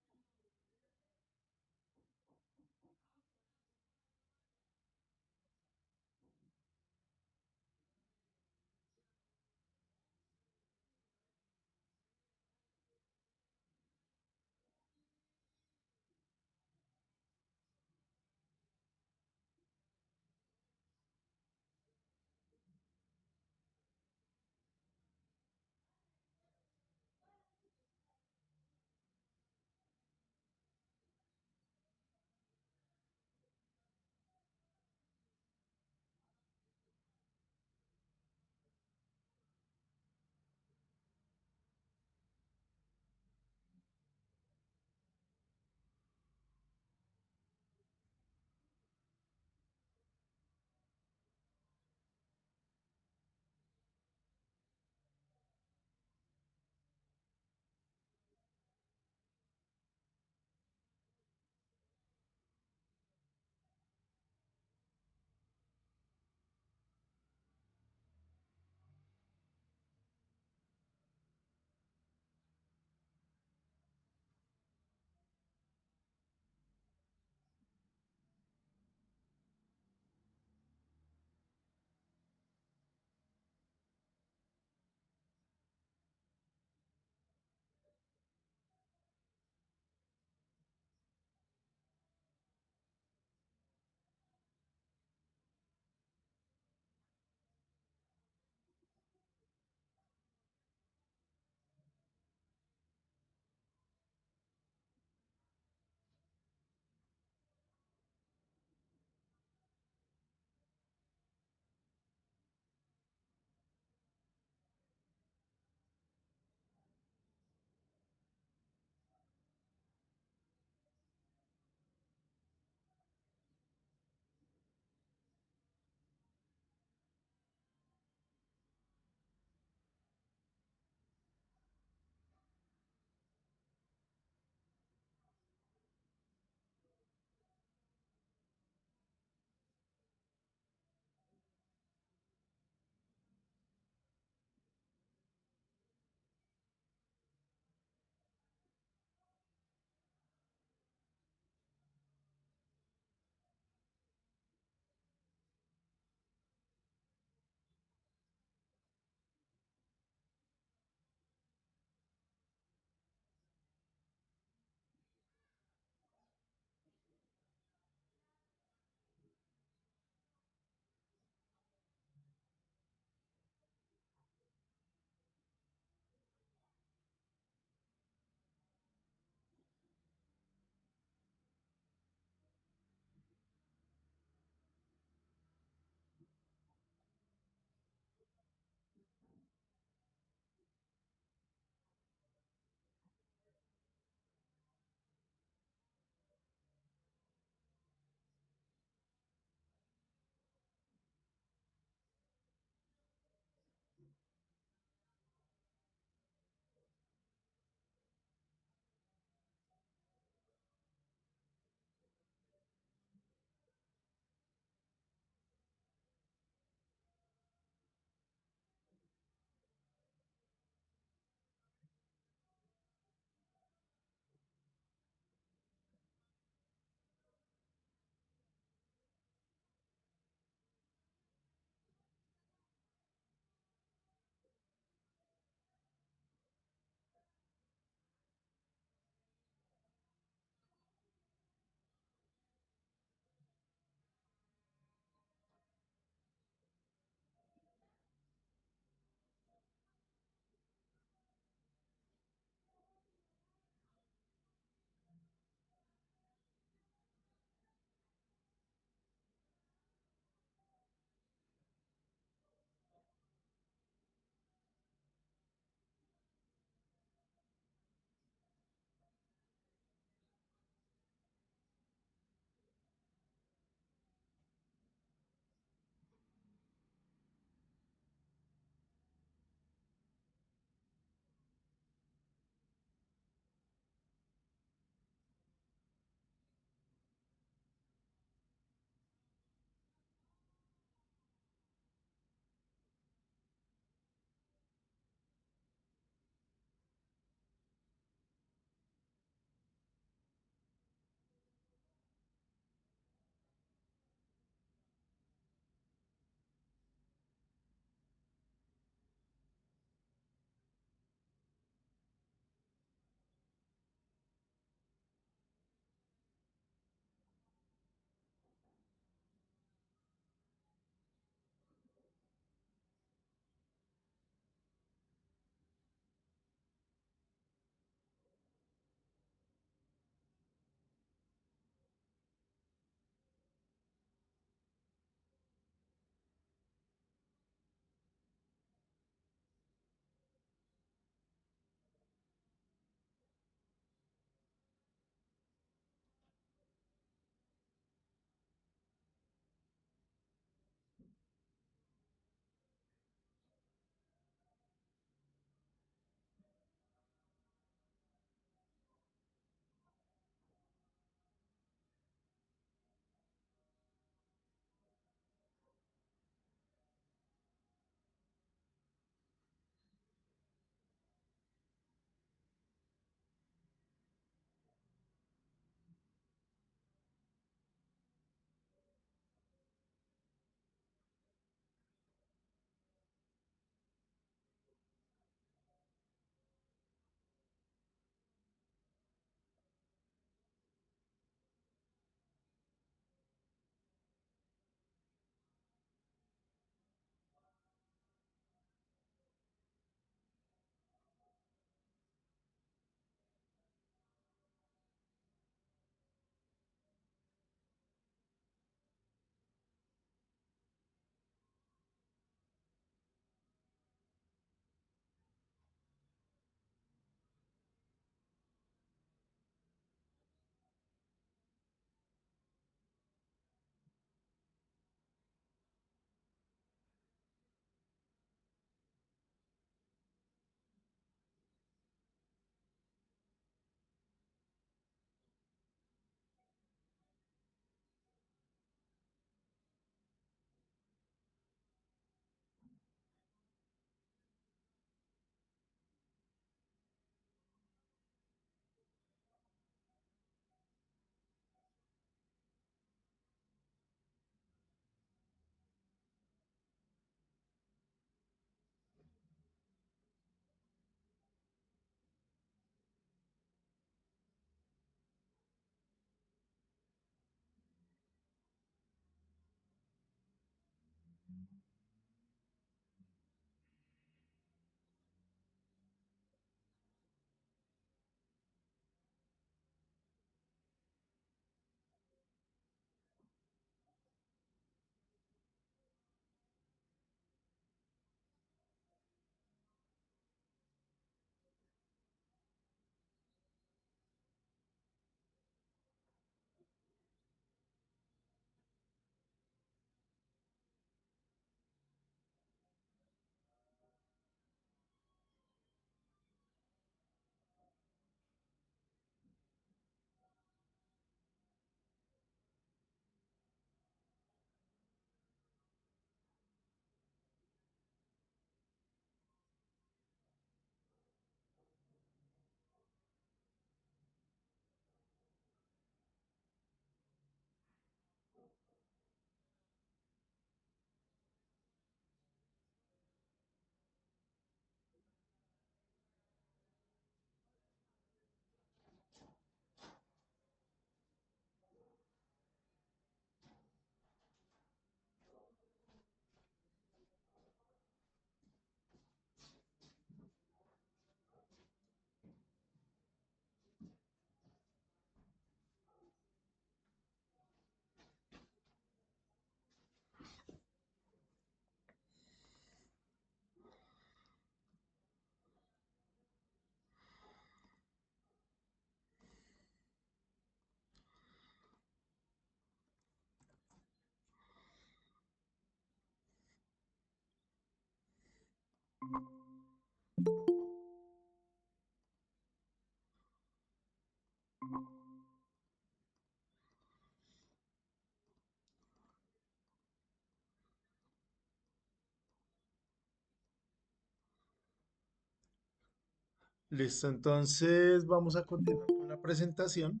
Listo, entonces vamos a continuar con la presentación.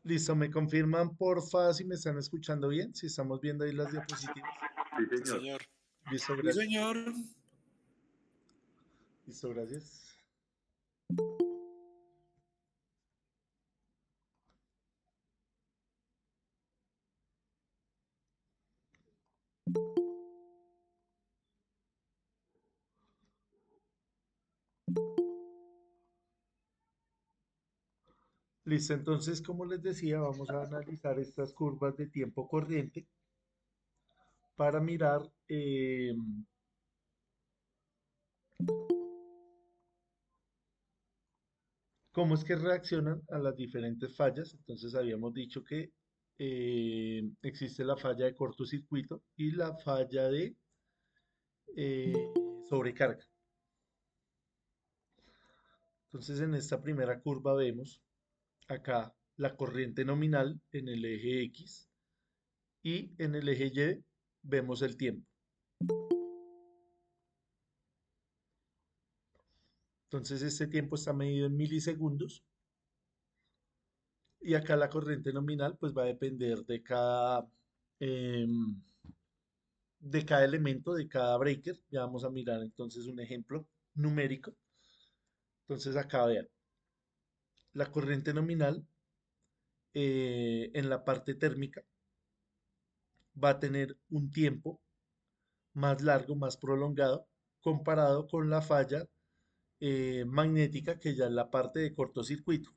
Listo, ¿me confirman porfa si me están escuchando bien? Si estamos viendo ahí las diapositivas. Sí, Sí, señor. señor. Listo, Sí, gracias. señor. Listo, gracias. Listo, entonces, como les decía, vamos a analizar estas curvas de tiempo corriente para mirar cómo es que reaccionan a las diferentes fallas. Entonces, habíamos dicho que existe la falla de cortocircuito y la falla de eh, sobrecarga. Entonces, en esta primera curva vemos acá la corriente nominal en el eje X y en el eje Y vemos el tiempo. Entonces, este tiempo está medido en milisegundos y acá la corriente nominal pues va a depender em, de cada elemento, de cada breaker. Ya vamos a mirar entonces un ejemplo numérico. Entonces acá vean, la corriente nominal en la parte térmica va a tener un tiempo más largo, más prolongado, comparado con la falla magnética que ya es la parte de cortocircuito.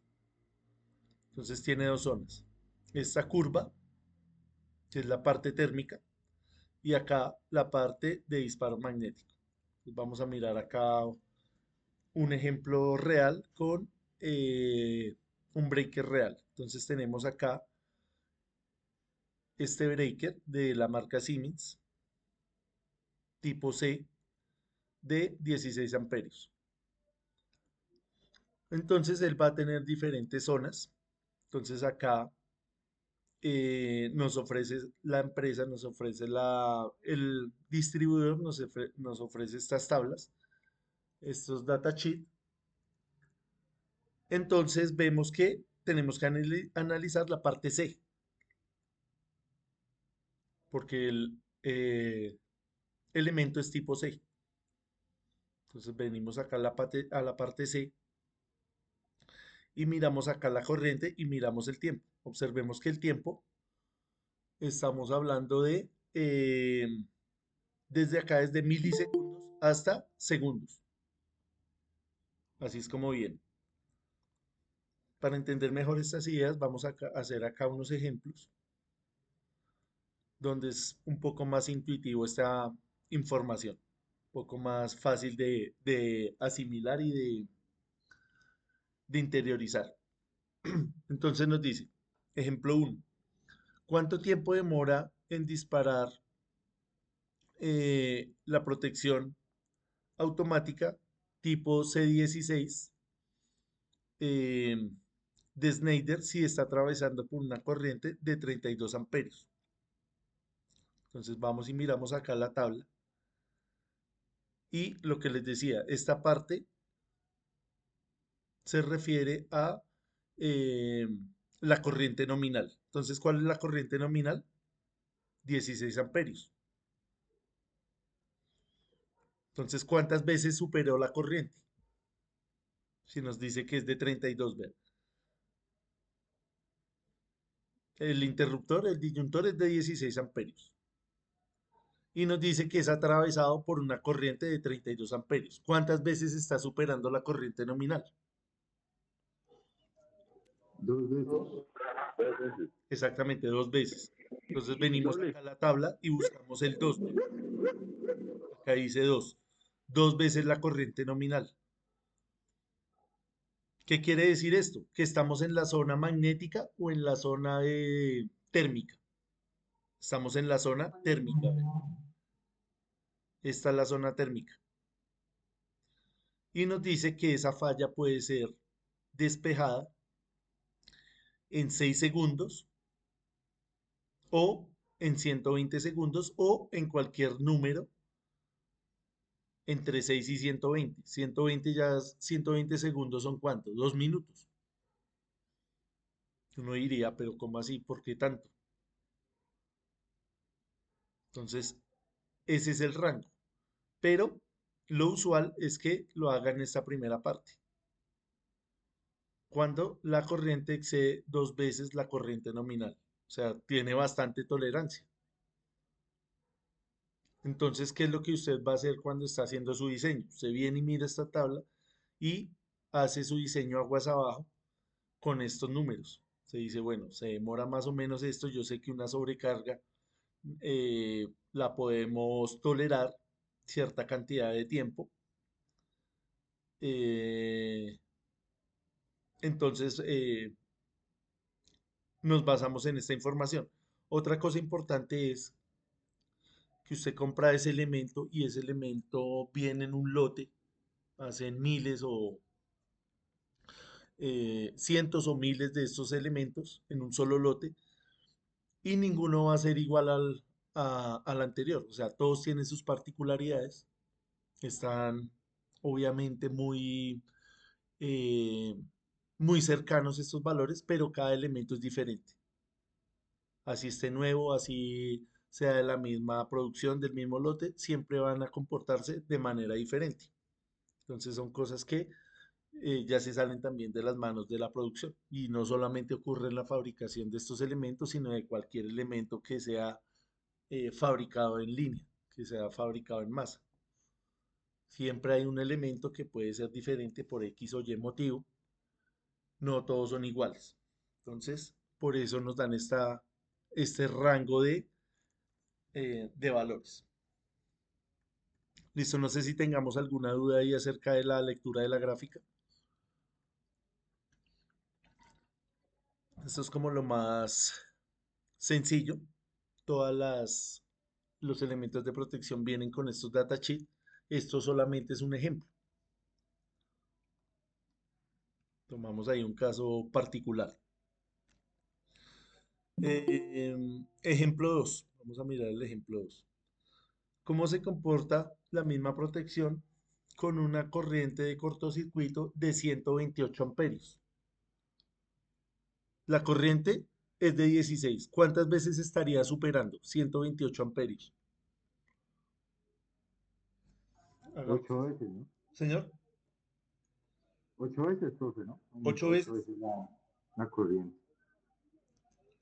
Entonces tiene dos zonas. Esta curva, que es la parte térmica, y acá la parte de disparo magnético. Pues vamos a mirar acá un ejemplo real con un breaker real. Entonces tenemos acá este breaker de la marca Siemens, tipo C, de 16 amperios. Entonces él va a tener diferentes zonas. Entonces acá nos ofrece la empresa, nos ofrece el distribuidor, nos ofrece estas tablas, estos datasheet Entonces vemos que tenemos que analizar la parte C, porque el elemento es tipo C. Entonces venimos acá a la parte C y miramos acá la corriente y miramos el tiempo. Observemos que el tiempo, estamos hablando de, desde acá, desde milisegundos hasta segundos. Así es como viene. Para entender mejor estas ideas, vamos a hacer acá unos ejemplos donde es un poco más intuitivo esta información, un poco más fácil de asimilar y de interiorizar. Entonces nos dice, ejemplo uno, ¿cuánto tiempo demora en disparar la protección automática tipo C16 eh, de Schneider si está atravesando por una corriente de 32 amperios? Entonces vamos y miramos acá la tabla y lo que les decía, esta parte se refiere a eh, la corriente nominal. Entonces, ¿cuál es la corriente nominal? 16 amperios. Entonces, ¿cuántas veces superó la corriente? Si nos dice que es de 32, vean. El interruptor, el disyuntor es de 16 amperios. Y nos dice que es atravesado por una corriente de 32 amperios. ¿Cuántas veces está superando la corriente nominal? Dos veces. Exactamente, dos veces. Entonces venimos Doble. acá a la tabla y buscamos el 2. Acá dice 2. Dos veces la corriente nominal. ¿Qué quiere decir esto? Que estamos en la zona magnética o en la zona térmica. Estamos en la zona térmica. ¿Ven? Esta es la zona térmica. Y nos dice que esa falla puede ser despejada en 6 segundos o en 120 segundos o en cualquier número entre 6 y 120. 120 segundos son ¿cuántos? 2 minutos. Uno diría, pero ¿cómo así? ¿Por qué tanto? Entonces, ese es el rango. Pero lo usual es que lo haga en esta primera parte. Cuando la corriente excede 2 veces la corriente nominal. O sea, tiene bastante tolerancia. Entonces, ¿qué es lo que usted va a hacer cuando está haciendo su diseño? Usted viene y mira esta tabla y hace su diseño aguas abajo con estos números. Se dice, bueno, se demora más o menos esto. Yo sé que una sobrecarga la podemos tolerar cierta cantidad de tiempo. Eh, entonces, nos basamos en esta información. Otra cosa importante es que usted compra ese elemento y ese elemento viene en un lote, hacen miles o cientos o miles de estos elementos en un solo lote y ninguno va a ser igual al anterior. O sea, todos tienen sus particularidades, están obviamente eh, muy cercanos estos valores, pero cada elemento es diferente. Así esté nuevo, así sea de la misma producción, del mismo lote, siempre van a comportarse de manera diferente. Entonces son cosas que ya se salen también de las manos de la producción y no solamente ocurre en la fabricación de estos elementos, sino de cualquier elemento que sea fabricado en línea, que sea fabricado en masa. Siempre hay un elemento que puede ser diferente por X o Y motivo, no todos son iguales. Entonces, por eso nos dan este rango de valores. Listo, no sé si tengamos alguna duda ahí acerca de la lectura de la gráfica. Esto es como lo más sencillo. Los elementos de protección vienen con estos datasheet. Esto solamente es un ejemplo. Tomamos ahí un caso particular. Ejemplo 2. Vamos a mirar el ejemplo 2. ¿Cómo se comporta la misma protección con una corriente de cortocircuito de 128 amperios. La corriente es de 16. ¿Cuántas veces estaría superando? 128 amperios. Haga- 8 veces, ¿no? Señor, 8 veces, profe, ¿no? 8 Aumenta ocho veces. veces la corriente.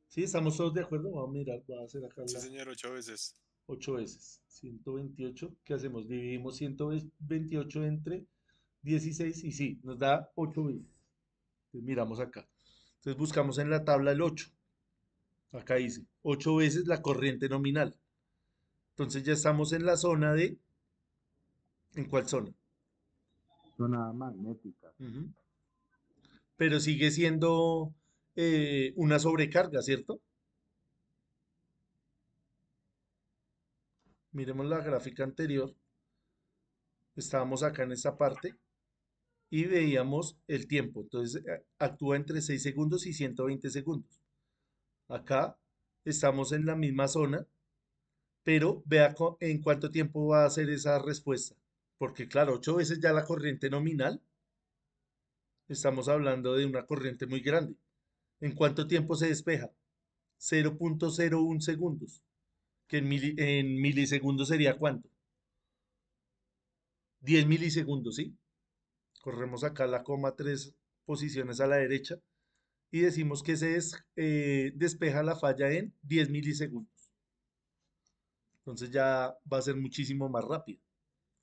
¿Sí? ¿Estamos todos de acuerdo? Vamos a mirar, voy a hacer acá Sí, la señor, 8 veces. 8 veces. 128. ¿Qué hacemos? Dividimos 128 entre 16 y sí, nos da 8 veces. Entonces miramos acá. Entonces buscamos en la tabla el 8. Acá dice 8 veces la corriente nominal. Entonces ya estamos en la zona de... ¿En cuál zona? Zona magnética. Ujú. Pero sigue siendo una sobrecarga, ¿cierto? Miremos la gráfica anterior. Estábamos acá en esta parte y veíamos el tiempo. Entonces actúa entre 6 segundos y 120 segundos. Acá estamos en la misma zona, pero vea en cuánto tiempo va a hacer esa respuesta. Porque claro, 8 veces ya la corriente nominal, estamos hablando de una corriente muy grande. ¿En cuánto tiempo se despeja? 0,01 segundos, que en milisegundos sería ¿cuánto? 10 milisegundos, ¿sí? Corremos acá la coma 3 posiciones a la derecha y decimos que despeja la falla en 10 milisegundos. Entonces ya va a ser muchísimo más rápido.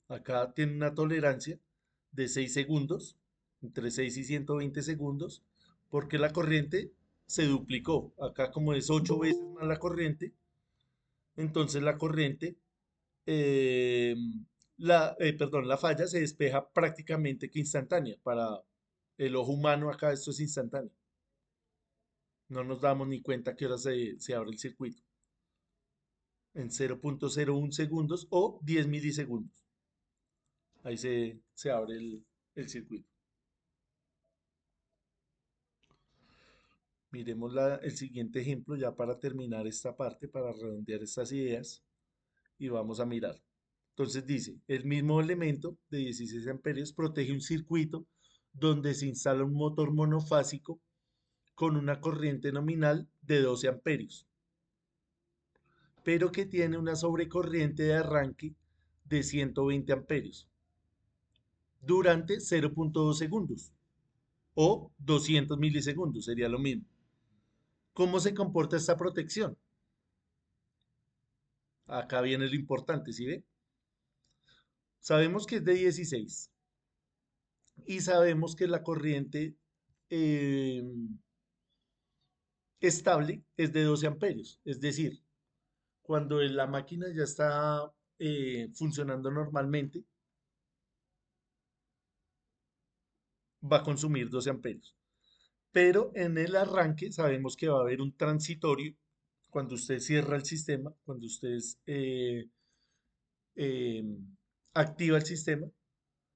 Acá tiene una tolerancia de 6 segundos, entre 6 y 120 segundos, porque la corriente se duplicó. Acá como es 8 veces más la corriente, entonces la corriente, eh, perdón, la falla se despeja prácticamente que instantánea. Para el ojo humano acá esto es instantáneo. No nos damos ni cuenta que ahora se abre el circuito. En 0,01 segundos o 10 milisegundos. Ahí se abre el circuito. Miremos el siguiente ejemplo ya para terminar esta parte, para redondear estas ideas y vamos a mirar. Entonces dice, el mismo elemento de 16 amperios protege un circuito donde se instala un motor monofásico con una corriente nominal de 12 amperios, pero que tiene una sobrecorriente de arranque de 120 amperios durante 0,2 segundos o 200 milisegundos, sería lo mismo. ¿Cómo se comporta esta protección? Acá viene lo importante, ¿sí ve? Sabemos que es de 16 y sabemos que la corriente eh, estable es de 12 amperios. Es decir, cuando la máquina ya está funcionando normalmente, va a consumir 12 amperios. Pero en el arranque sabemos que va a haber un transitorio. Cuando usted cierra el sistema, cuando usted eh, activa el sistema,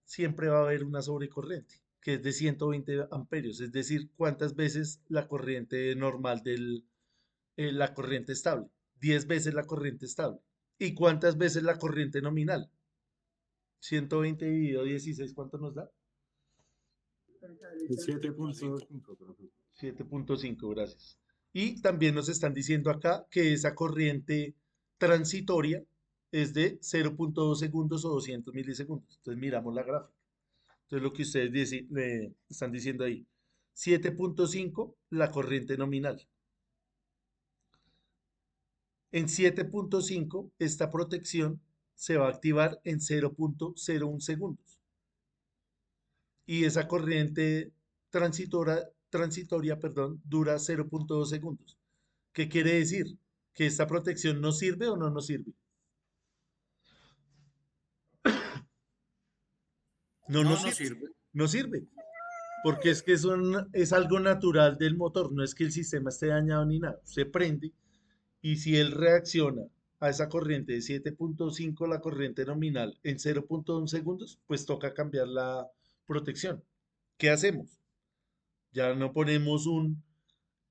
siempre va a haber una sobrecorriente, que es de 120 amperios, es decir, cuántas veces la corriente normal la corriente estable, 10 veces la corriente estable. ¿Y cuántas veces la corriente nominal? 120 dividido 16, ¿cuánto nos da? 7.5, profe. 7,5, gracias. Y también nos están diciendo acá que esa corriente transitoria es de 0,2 segundos o 200 milisegundos. Entonces miramos la gráfica. Entonces lo que ustedes están diciendo ahí, 7,5 la corriente nominal. En 7,5 esta protección se va a activar en 0,01 segundos. Y esa corriente transitoria, perdón, dura 0,2 segundos. ¿Qué quiere decir? ¿Que esta protección no sirve o no nos sirve? No No, nos no sirve. sirve. No sirve. Porque es que es algo natural del motor, no es que el sistema esté dañado ni nada. Se prende y si él reacciona a esa corriente de 7,5, la corriente nominal, en 0,1 segundos, pues toca cambiar la protección. ¿Qué hacemos? Ya no ponemos un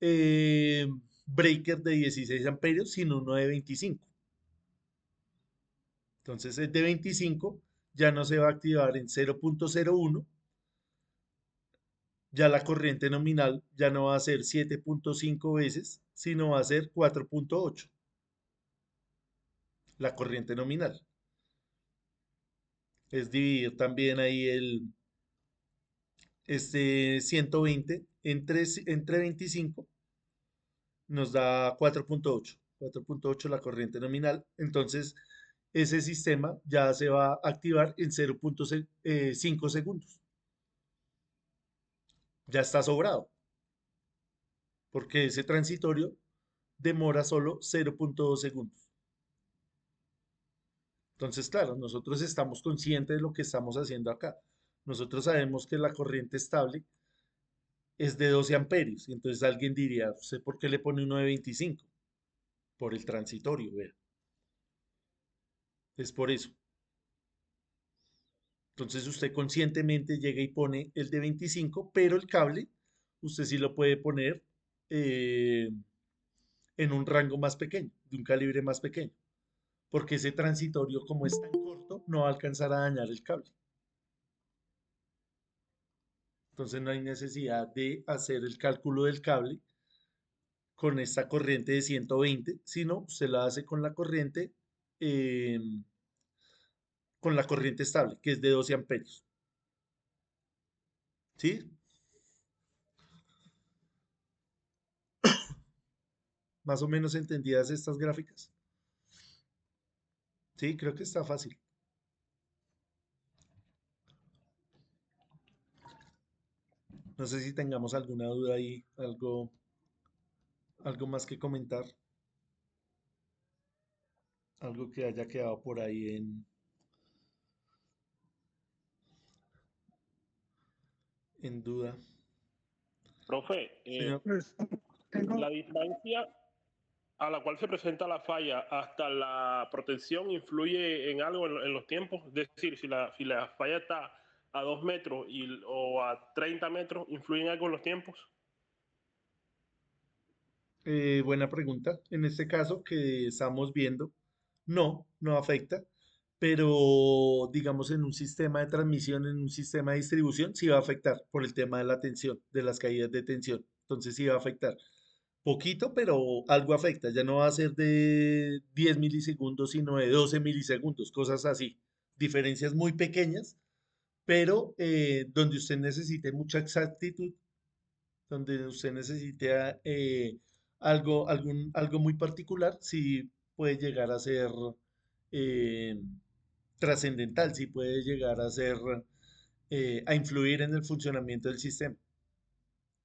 eh, breaker de 16 amperios, sino uno de 25. Entonces es de 25 ya no se va a activar en 0.01, ya la corriente nominal ya no va a ser 7.5 veces, sino va a ser 4.8, la corriente nominal. Es dividir también ahí este 120 entre 25 nos da 4.8. 4.8 la corriente nominal. Entonces, ese sistema ya se va a activar en 0.5 segundos. Ya está sobrado, porque ese transitorio demora solo 0.2 segundos. Entonces, claro, nosotros estamos conscientes de lo que estamos haciendo acá. Nosotros sabemos que la corriente estable es de 12 amperios. Entonces alguien diría, ¿usted por qué le pone uno de 25? Por el transitorio, vea. Es por eso. Entonces usted conscientemente llega y pone el de 25, pero el cable usted sí lo puede poner eh, en un rango más pequeño, de un calibre más pequeño, porque ese transitorio, como es tan corto, no va a alcanzar a dañar el cable. Entonces no hay necesidad de hacer el cálculo del cable con esta corriente de 120, sino usted la hace eh, con la corriente estable, que es de 12 amperios. ¿Sí? Más o menos entendidas estas gráficas. Sí, creo que está fácil. No sé si tengamos alguna duda ahí, algo más que comentar, algo que haya quedado por ahí en duda. Profe, Señor, Pues tengo, la distancia a la cual se presenta la falla hasta la protección influye en algo en los tiempos. Es decir, si la falla está a 2 metros o a 30 metros, ¿influye en algo en los tiempos? buena pregunta. En este caso que estamos viendo, no afecta, pero digamos en un sistema de transmisión, en un sistema de distribución, sí va a afectar por el tema de la tensión, de las caídas de tensión. Entonces sí va a afectar. Poquito, pero algo afecta. Ya no va a ser de 10 milisegundos, sino de 12 milisegundos, cosas así. Diferencias muy pequeñas, pero donde usted necesite mucha exactitud, donde usted necesite algo muy particular, sí puede llegar a ser eh, trascendental, sí puede llegar a ser, a influir en el funcionamiento del sistema.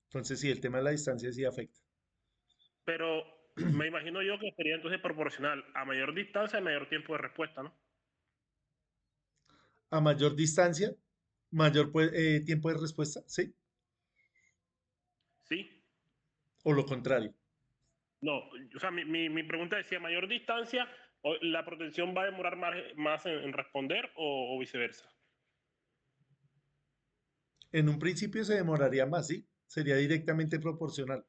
Entonces, sí, el tema de la distancia sí afecta. Pero me imagino yo que sería entonces proporcional. A mayor distancia, mayor tiempo de respuesta, ¿no? A mayor distancia, mayor tiempo de respuesta, ¿sí? Sí. O lo contrario. No, o sea, mi pregunta es si a mayor distancia la protección va a demorar más en responder o viceversa. En un principio se demoraría más, ¿sí? Sería directamente proporcional.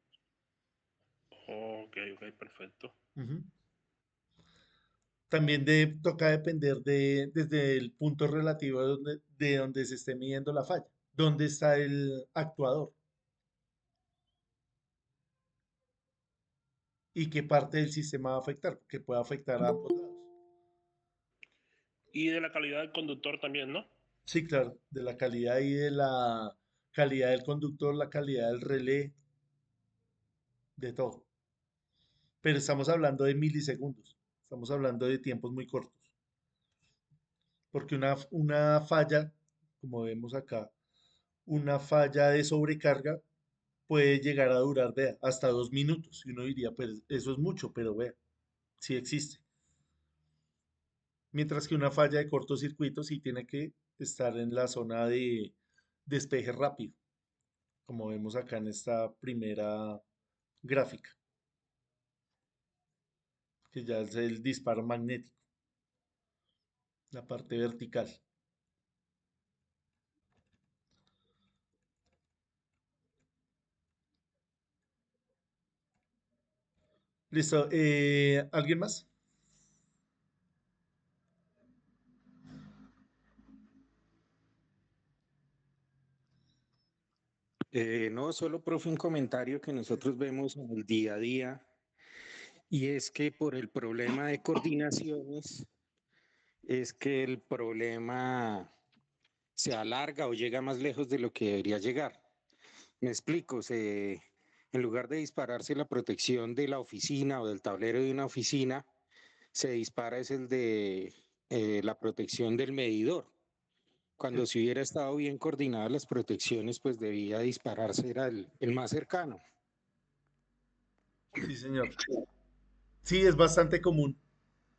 Ok, ok, perfecto. Ujú. También toca depender desde el punto relativo de donde se esté midiendo la falla. ¿Dónde está el actuador? ¿Y qué parte del sistema va a afectar? Porque puede afectar a ambos lados. Y de la calidad del conductor también, ¿no? Sí, claro, de la calidad y de la calidad del conductor, la calidad del relé, de todo. Pero estamos hablando de milisegundos, estamos hablando de tiempos muy cortos. Porque una falla, como vemos acá, una falla de sobrecarga puede llegar a durar, vea, hasta 2 minutos. Y uno diría, pues eso es mucho, pero vea, sí existe. Mientras que una falla de cortocircuito sí tiene que estar en la zona de despeje rápido, como vemos acá en esta primera gráfica, que ya es el disparo magnético, la parte vertical. Listo, ¿alguien más? No, solo, profe, un comentario que nosotros vemos en el día a día, y es que por el problema de coordinaciones, es que el problema se alarga o llega más lejos de lo que debería llegar. Me explico, en lugar de dispararse la protección de la oficina o del tablero de una oficina, se dispara es el de la protección del medidor. Cuando si hubiera estado bien coordinadas las protecciones, pues debía dispararse, era el más cercano. Sí, señor. Sí, es bastante común.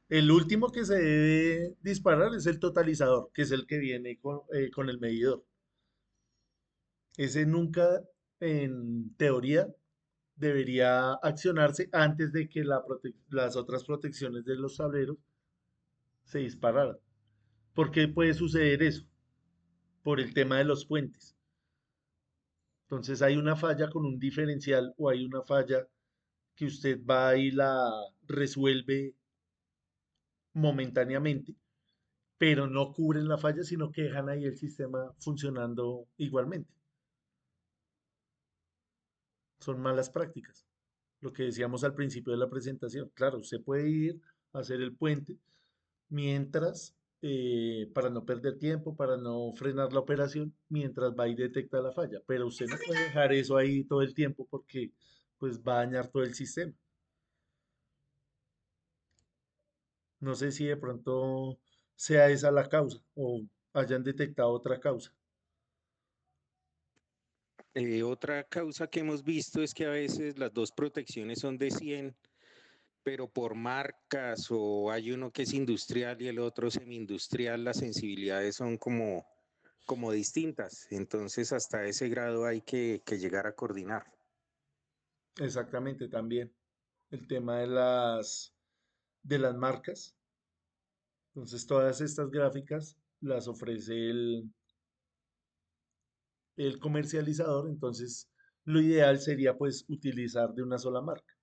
El último que se debe disparar es el totalizador, que es el que viene con el medidor. Ese nunca, en teoría, debería accionarse antes de que las otras protecciones de los tableros se dispararan. ¿Por qué puede suceder eso? Por el tema de los puentes. Entonces hay una falla con un diferencial o hay una falla que usted va y la resuelve momentáneamente, pero no cubren la falla, sino que dejan ahí el sistema funcionando igualmente. Son malas prácticas. Lo que decíamos al principio de la presentación. Claro, usted puede ir a hacer el puente mientras, para no perder tiempo, para no frenar la operación, mientras va y detecta la falla. Pero usted no puede dejar eso ahí todo el tiempo porque pues va a dañar todo el sistema. No sé si de pronto sea esa la causa o hayan detectado otra causa. Otra causa que hemos visto es que a veces las dos protecciones son de 100, pero por marcas, o hay uno que es industrial y el otro semi-industrial, las sensibilidades son como distintas. Entonces, hasta ese grado hay que llegar a coordinar. Exactamente, también el tema de las marcas. Entonces, todas estas gráficas las ofrece el comercializador. Entonces, lo ideal sería pues utilizar de una sola marca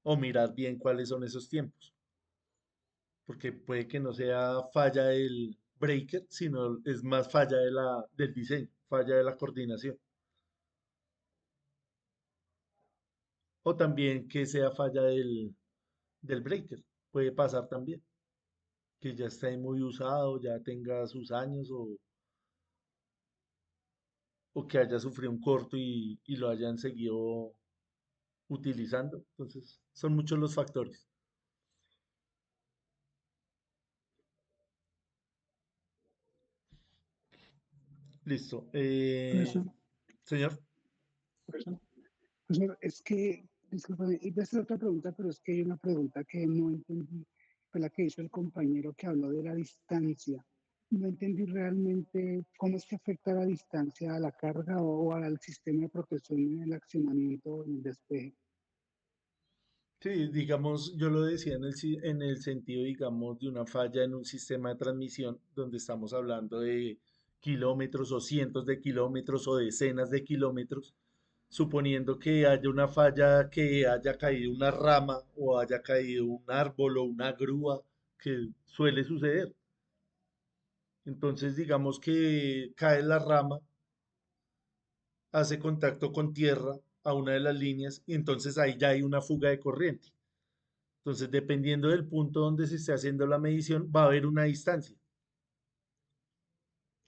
o mirar bien cuáles son esos tiempos, porque puede que no sea falla del breaker, sino es más falla del diseño, falla de la coordinación. O también que sea falla del breaker. Puede pasar también, que ya esté muy usado, ya tenga sus años o que haya sufrido un corto y lo hayan seguido utilizando. Entonces, son muchos los factores. Listo. Profesor, Señor, profesor, profesor, es que, discúlpame, y voy a hacer otra pregunta, pero es que hay una pregunta que no entendí, fue la que hizo el compañero que habló de la distancia. No entendí realmente cómo es que afecta la distancia a la carga o al sistema de protección en el accionamiento o en el despeje. sí, digamos, yo lo decía en el sentido, digamos, de una falla en un sistema de transmisión donde estamos hablando de kilómetros o cientos de kilómetros o decenas de kilómetros, suponiendo que haya una falla, que haya caído una rama o haya caído un árbol o una grúa, que suele suceder. Entonces, digamos que cae la rama, hace contacto con tierra a una de las líneas y entonces ahí ya hay una fuga de corriente. Entonces, dependiendo del punto donde se esté haciendo la medición, va a haber una distancia.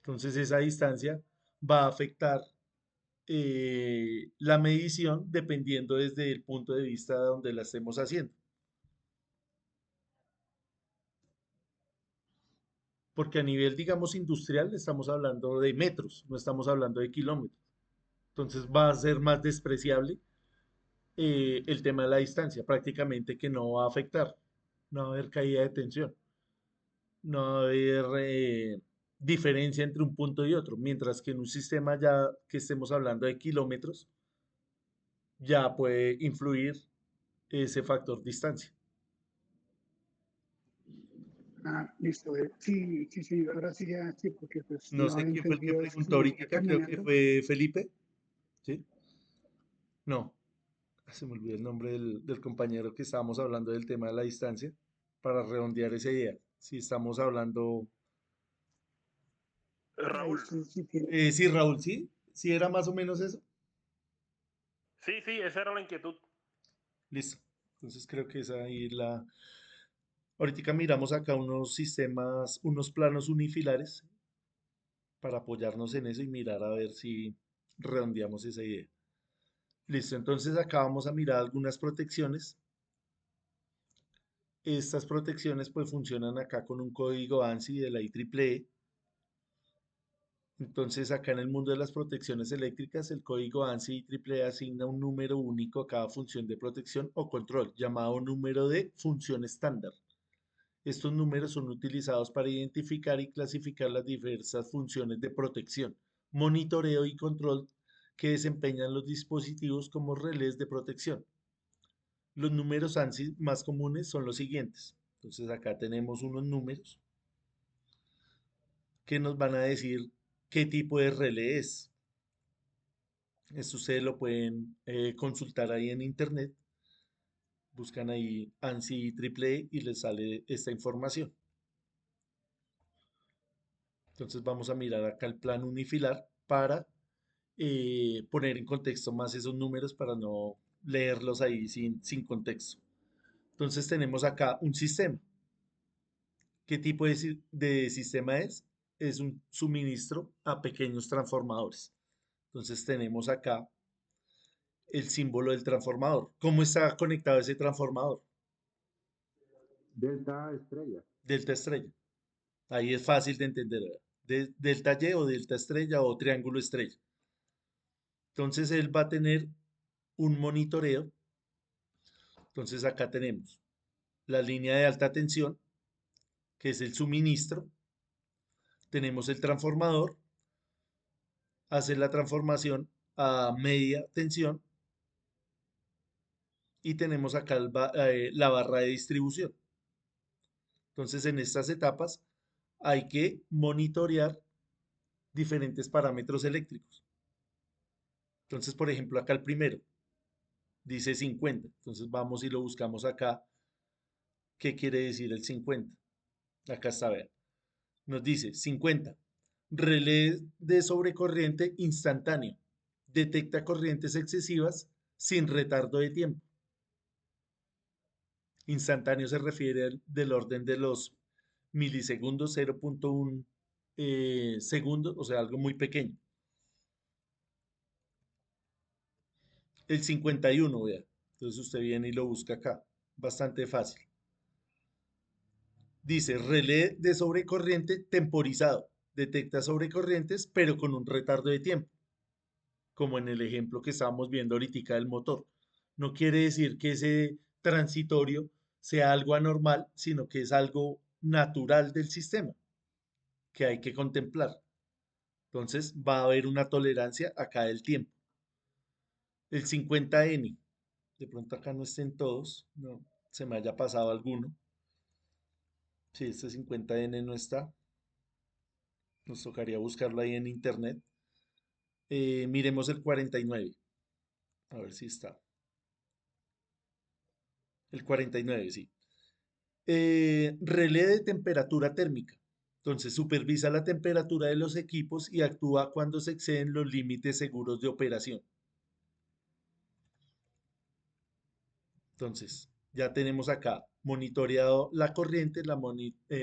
Entonces, esa distancia va a afectar la medición dependiendo desde el punto de vista donde la estemos haciendo. Porque a nivel, digamos, industrial estamos hablando de metros, no estamos hablando de kilómetros. Entonces va a ser más despreciable el tema de la distancia, prácticamente que no va a afectar, no va a haber caída de tensión, no va a haber diferencia entre un punto y otro, mientras que en un sistema ya que estemos hablando de kilómetros, ya puede influir ese factor distancia. Ah, listo. Sí, sí, sí, ahora sí ya, sí, porque pues No no sé había quién fue el que entendido, es que se preguntó me venía ahorita, creo que caminando. fue Felipe, ¿sí? No, se me olvidó el nombre del compañero que estábamos hablando del tema de la distancia, para redondear esa idea. Si estamos hablando, Ahí Raúl, sí, sí tiene. sí, Raúl, sí, ¿Sí era más o menos eso? Sí, sí, esa era la inquietud. Listo. Entonces creo que esa ahí la... Ahorita miramos acá unos sistemas, unos planos unifilares para apoyarnos en eso y mirar a ver si redondeamos esa idea. Listo, entonces acá vamos a mirar algunas protecciones. Estas protecciones pues funcionan acá con un código ANSI de la IEEE. Entonces acá en el mundo de las protecciones eléctricas, el código ANSI IEEE asigna un número único a cada función de protección o control, llamado número de función estándar. Estos números son utilizados para identificar y clasificar las diversas funciones de protección, monitoreo y control que desempeñan los dispositivos como relés de protección. Los números ANSI más comunes son los siguientes. Entonces acá tenemos unos números que nos van a decir qué tipo de relé es. Esto ustedes lo pueden consultar ahí en internet. Buscan ahí ANSI IEEE y les sale esta información. Entonces vamos a mirar acá el plan unifilar para poner en contexto más esos números para no leerlos ahí sin contexto. Entonces tenemos acá un sistema. ¿Qué tipo de sistema es? Es un suministro a pequeños transformadores. Entonces tenemos acá el símbolo del transformador. ¿Cómo está conectado ese transformador? Delta estrella. Delta estrella. Ahí es fácil de entender, ¿verdad? Delta Y o delta estrella o triángulo estrella. Entonces él va a tener un monitoreo. Entonces acá tenemos la línea de alta tensión, que es el suministro. Tenemos el transformador, hace la transformación a media tensión y tenemos acá la barra de distribución. Entonces en estas etapas hay que monitorear diferentes parámetros eléctricos. Entonces, por ejemplo, acá el primero dice 50. Entonces vamos y lo buscamos acá. ¿Qué quiere decir el 50? Acá está, vean. Nos dice 50. Relé de sobrecorriente instantáneo. Detecta corrientes excesivas sin retardo de tiempo. Instantáneo se refiere del orden de los milisegundos, 0.1 segundos, o sea, algo muy pequeño. El 51, vea. Entonces usted viene y lo busca acá. Bastante fácil. Dice relé de sobrecorriente temporizado. Detecta sobrecorrientes, pero con un retardo de tiempo, como en el ejemplo que estábamos viendo ahorita del motor. No quiere decir que ese transitorio sea algo anormal, sino que es algo natural del sistema que hay que contemplar. Entonces va a haber una tolerancia acá del tiempo. El 50N, de pronto acá no estén todos, no se me haya pasado alguno. Si este 50N no está, nos tocaría buscarlo ahí en internet. Miremos el 49, a ver si está. El 49, sí. Relé de temperatura térmica. Entonces supervisa la temperatura de los equipos y actúa cuando se exceden los límites seguros de operación. Entonces, ya tenemos acá monitoreado la corriente,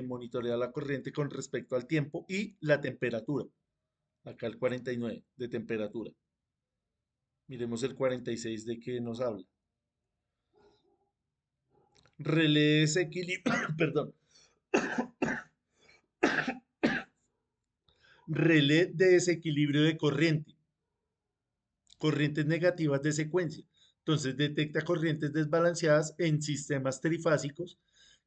monitoreado la corriente con respecto al tiempo y la temperatura. Acá el 49 de temperatura. Miremos el 46 de qué nos habla. Relé de desequilibrio, perdón. Relé de desequilibrio de corriente. Corrientes negativas de secuencia. Entonces detecta corrientes desbalanceadas en sistemas trifásicos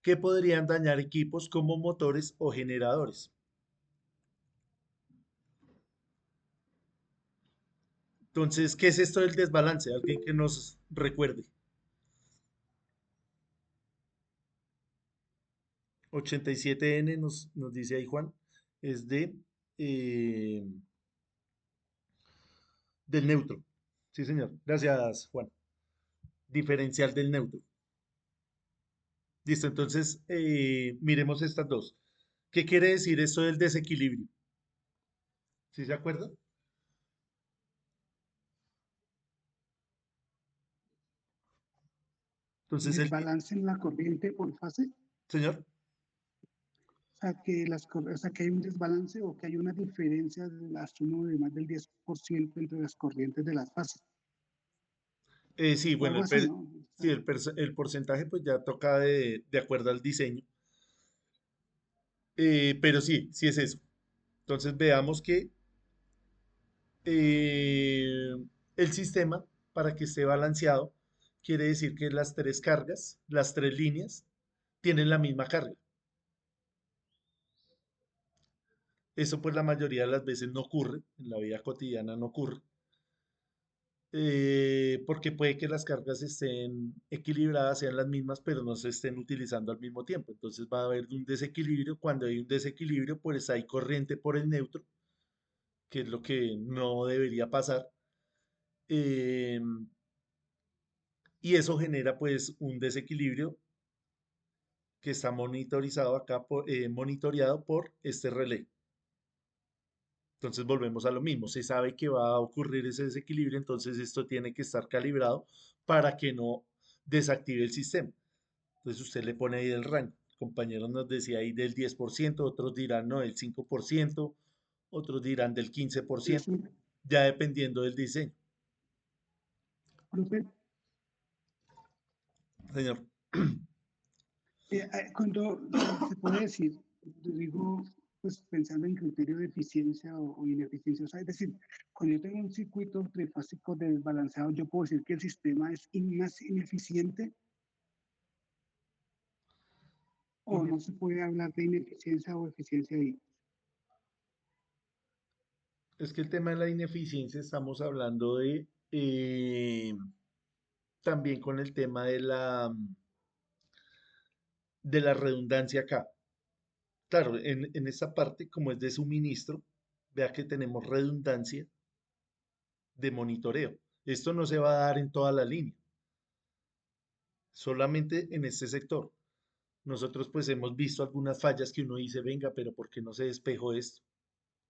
que podrían dañar equipos como motores o generadores. Entonces, ¿qué es esto del desbalance? Alguien que nos recuerde. 87N nos dice ahí Juan, es eh, del neutro. Sí, señor. Gracias, Juan. Diferencial del neutro. Listo, entonces miremos estas dos. ¿Qué quiere decir esto del desequilibrio? ¿Sí se acuerdan? Entonces, desbalance en la corriente por fase. señor, O sea, o sea, que hay un desbalance o que hay una diferencia de las sumo de más del 10% entre las corrientes de las fases. sí, O bueno, algo así, ¿no? O sí, sea, el porcentaje pues ya toca de acuerdo al diseño, pero sí, sí es eso. Entonces veamos que eh, el sistema, para que esté balanceado, quiere decir que las tres cargas, las tres líneas, tienen la misma carga. Eso pues la mayoría de las veces no ocurre, en la vida cotidiana no ocurre, porque puede que las cargas estén equilibradas, sean las mismas, pero no se estén utilizando al mismo tiempo. Entonces va a haber un desequilibrio. Cuando hay un desequilibrio, pues hay corriente por el neutro, que es lo que no debería pasar. eh, y eso genera pues un desequilibrio que está monitorizado acá, monitoreado por este relé. Entonces volvemos a lo mismo, se sabe que va a ocurrir ese desequilibrio, entonces esto tiene que estar calibrado para que no desactive el sistema. Entonces usted le pone ahí el rango. El compañero nos decía ahí del 10%, otros dirán no, del 5%, otros dirán del es 15%, un, ya dependiendo del diseño. profe, Señor, cuando se puede decir, yo digo, pues pensando en criterio de eficiencia o ineficiencia, o sea, es decir, cuando yo tengo un circuito trifásico desbalanceado, yo puedo decir que el sistema es más ineficiente o ine- no se puede hablar de ineficiencia o eficiencia ahí. es que el tema de la ineficiencia estamos hablando de también con el tema de la redundancia acá. Claro, en esta parte, como es de suministro, vea que tenemos redundancia de monitoreo. Esto no se va a dar en toda la línea, solamente en este sector. Nosotros pues hemos visto algunas fallas que uno dice, venga, pero ¿por qué no se despejó esto?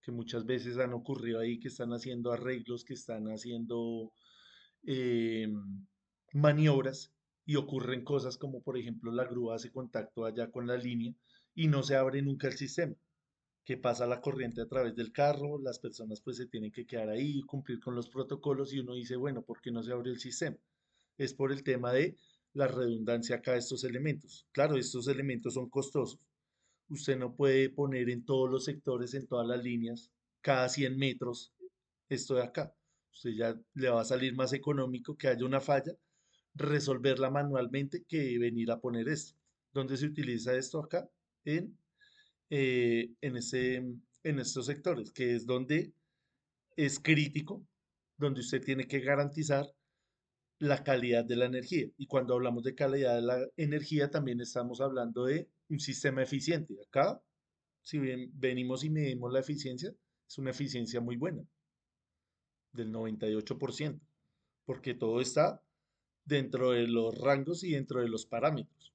Que muchas veces han ocurrido ahí, que están haciendo arreglos, que están haciendo eh, maniobras y ocurren cosas como por ejemplo la grúa hace contacto allá con la línea y no se abre nunca el sistema, que pasa la corriente a través del carro, las personas pues se tienen que quedar ahí, cumplir con los protocolos y uno dice, bueno, ¿por qué no se abrió el sistema? Es por el tema de la redundancia acá de estos elementos. Claro, estos elementos son costosos. Usted no puede poner en todos los sectores, en todas las líneas, cada 100 metros, esto de acá. Usted ya le va a salir más económico que haya una falla, resolverla manualmente que venir a poner esto. ¿Dónde se utiliza esto acá? En en estos sectores, que es donde es crítico, donde usted tiene que garantizar la calidad de la energía. Y cuando hablamos de calidad de la energía, también estamos hablando de un sistema eficiente. Acá, si bien venimos y medimos la eficiencia, es una eficiencia muy buena, del 98%, porque todo está dentro de los rangos y dentro de los parámetros.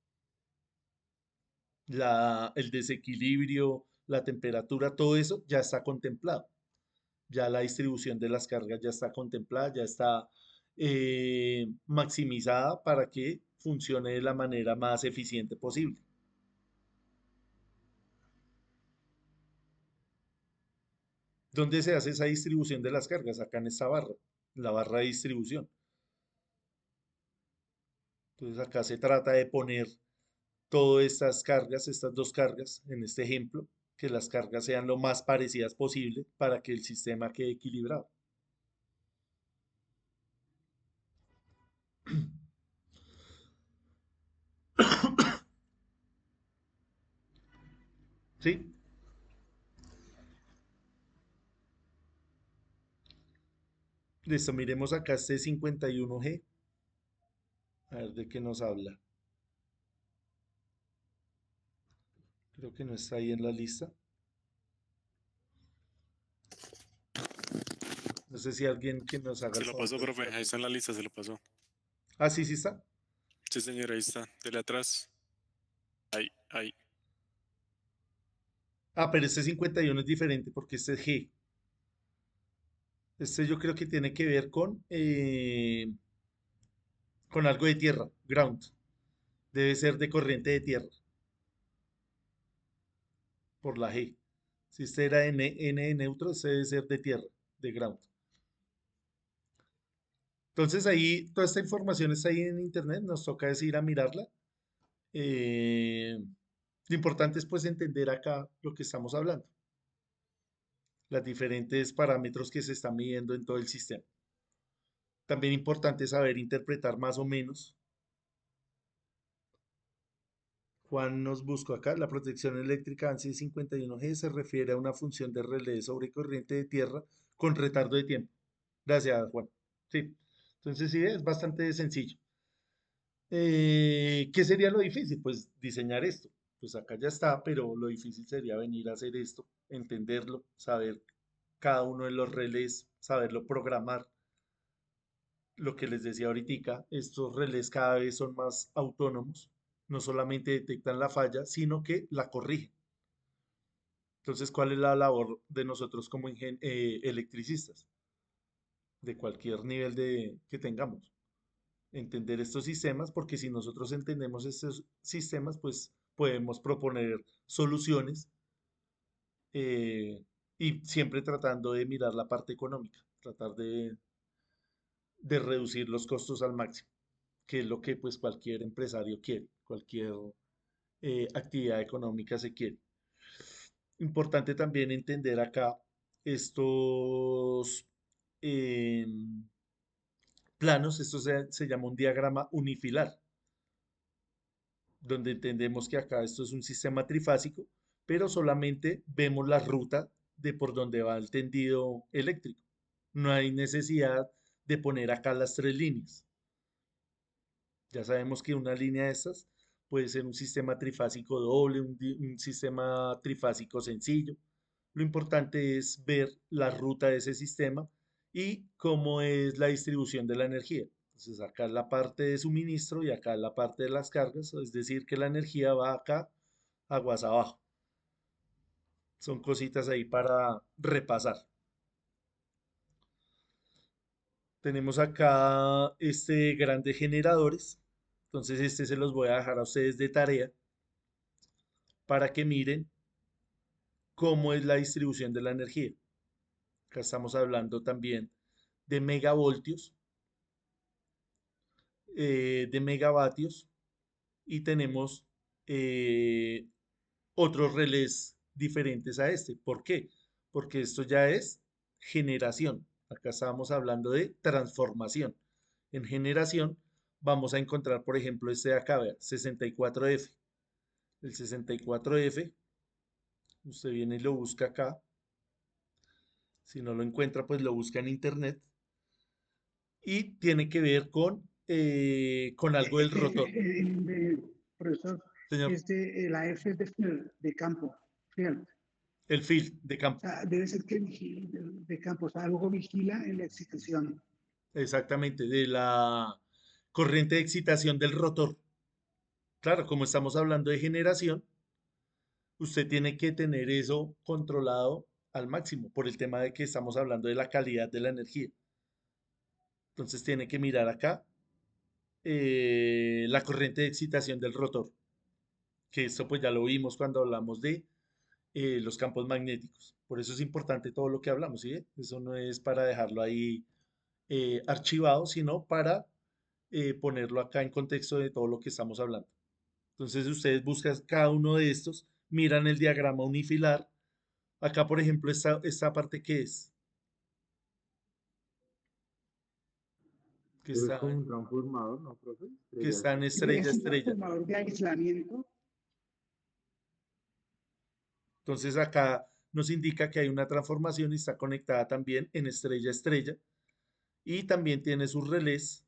El desequilibrio, la temperatura, todo eso ya está contemplado. Ya la distribución de las cargas ya está contemplada, ya está maximizada para que funcione de la manera más eficiente posible. ¿Dónde se hace esa distribución de las cargas? Acá en esta barra, la barra de distribución. Entonces acá se trata de poner todas estas cargas, estas dos cargas, en este ejemplo, que las cargas sean lo más parecidas posible para que el sistema quede equilibrado. ¿Sí? Listo, miremos acá este 51G. A ver de qué nos habla. Creo que no está ahí en la lista. No sé si alguien que nos haga Se el lo favor pasó, de profe. Ahí buscarlo. está en la lista, se lo pasó. Ah, sí, sí está. Sí, señor, ahí está. Dele atrás. Ahí, ahí. Ah, pero este 51 es diferente porque este es G. Este yo creo que tiene que ver con algo de tierra, ground. Debe ser de corriente de tierra, por la G. Si este era N de neutro, este debe ser de tierra, de ground. Entonces ahí, toda esta información está ahí en internet, nos toca es ir a mirarla. Lo importante es pues entender acá lo que estamos hablando, los diferentes parámetros que se están midiendo en todo el sistema. También importante saber interpretar más o menos. Juan nos buscó acá, la protección eléctrica ANSI 51G se refiere a una función de relé sobre corriente de tierra con retardo de tiempo. Gracias, Juan. Sí, entonces sí, es bastante sencillo. ¿Qué sería lo difícil? Pues diseñar esto. Pues acá ya está, pero lo difícil sería venir a hacer esto, entenderlo, saber cada uno de los relés, saberlo programar. Lo que les decía ahorita, estos relés cada vez son más autónomos, no solamente detectan la falla, sino que la corrigen. Entonces, ¿cuál es la labor de nosotros como electricistas? De cualquier nivel que tengamos. Entender estos sistemas, porque si nosotros entendemos estos sistemas, pues podemos proponer soluciones y siempre tratando de mirar la parte económica, tratar de reducir los costos al máximo, que es lo que pues cualquier empresario quiere, cualquier actividad económica se quiere. Importante también entender acá estos em, planos, esto se llama un diagrama unifilar, donde entendemos que acá esto es un sistema trifásico, pero solamente vemos la ruta de por donde va el tendido eléctrico. No hay necesidad de poner acá las tres líneas. Ya sabemos que una línea de estas puede ser un sistema trifásico doble, un sistema trifásico sencillo. Lo importante es ver la ruta de ese sistema y cómo es la distribución de la energía. Entonces acá es la parte de suministro y acá es la parte de las cargas, es decir, que la energía va acá, aguas abajo. Son cositas ahí para repasar. Tenemos acá este grande generadores. Entonces este se los voy a dejar a ustedes de tarea para que miren cómo es la distribución de la energía. Acá estamos hablando también de megavoltios, de megavatios y tenemos eh, otros relés diferentes a este. ¿Por qué? Porque esto ya es generación. Acá estábamos hablando de transformación. En generación vamos a encontrar, por ejemplo, este de acá, vea, 64F. El 64F, usted viene y lo busca acá. Si no lo encuentra, pues lo busca en internet. Y tiene que ver con algo del rotor. Profesor, Señor, la F es de field, de campo, field. el field de O campo. sea, debe ser que de campo, o sea, algo vigila en la excitación. Exactamente, de la corriente de excitación del rotor. Claro, como estamos hablando de generación, usted tiene que tener eso controlado al máximo por el tema de que estamos hablando de la calidad de la energía. Entonces tiene que mirar acá la corriente de excitación del rotor, que esto pues ya lo vimos cuando hablamos de los campos magnéticos. Por eso es importante todo lo que hablamos, ¿sí? Eso no es para dejarlo ahí archivado, sino para ponerlo acá en contexto de todo lo que estamos hablando. Entonces ustedes buscan cada uno de estos, miran el diagrama unifilar. Acá, por ejemplo, esta parte que es, que Pero es está, como un transformador, ¿no, profe? que Estrella, está en estrella, Es un estrella. transformador de aislamiento. Entonces acá nos indica que hay una transformación y está conectada también en estrella, estrella. Y también tiene sus relés.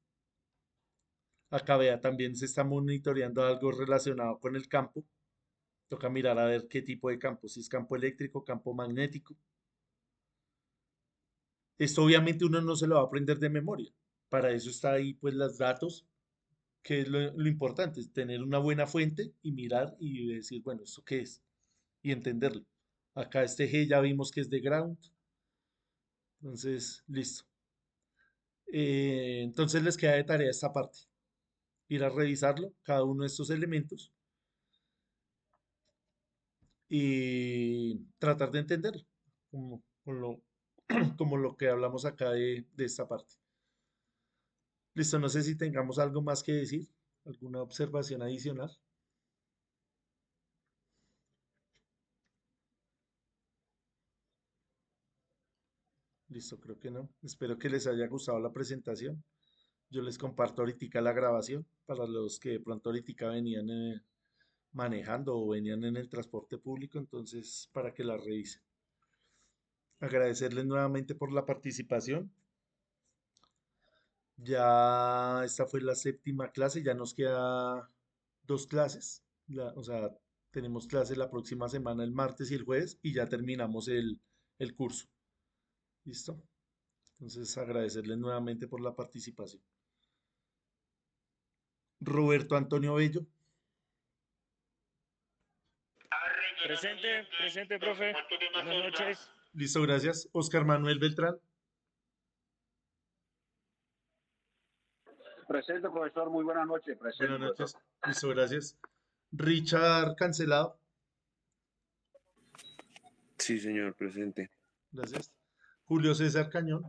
Acá vea, también se está monitoreando algo relacionado con el campo. Toca mirar a ver qué tipo de campo, si es campo eléctrico, campo magnético. Esto obviamente uno no se lo va a aprender de memoria. Para eso está ahí pues los datos, que es lo importante, es tener una buena fuente y mirar y decir, bueno, ¿esto qué es? Y entenderlo. Acá este G ya vimos que es de ground. Entonces, listo. Entonces les queda de tarea esta parte. ir a revisarlo, cada uno de estos elementos, y tratar de entenderlo, como, como lo que hablamos acá de esta parte. Listo, no sé si tengamos algo más que decir, alguna observación adicional. Listo, creo que no. Espero que les haya gustado la presentación. Yo les comparto ahorita la grabación para los que de pronto ahorita venían manejando o venían en el transporte público, entonces para que la revisen. Agradecerles nuevamente por la participación. Ya esta fue la séptima clase, ya nos queda 2 clases. O sea, tenemos clases la próxima semana, el martes y el jueves, y ya terminamos el curso. ¿Listo? Entonces, agradecerles nuevamente por la participación. Roberto Antonio Bello. Presente, profe. Buenas noches. Listo, gracias. Oscar Manuel Beltrán. Presente, profesor. Muy buenas noches. Presente, Buenas noches. profesor. Listo, gracias. Richard Cancelado. Sí, señor, presente. Gracias. Julio César Cañón.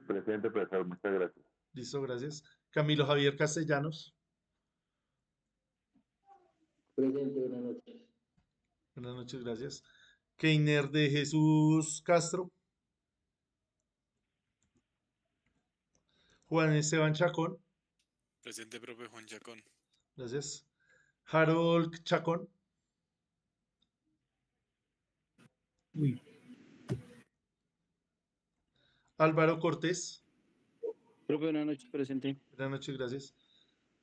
Presente, profesor. Muchas gracias. Listo, gracias. Camilo Javier Castellanos. Presente, buenas noches. Buenas noches, gracias. Keiner de Jesús Castro. Juan Esteban Chacón. Presente, profe Juan Chacón. Gracias. Harold Chacón. Álvaro Cortés. Profe, buenas noches, presente. Buenas noches, gracias.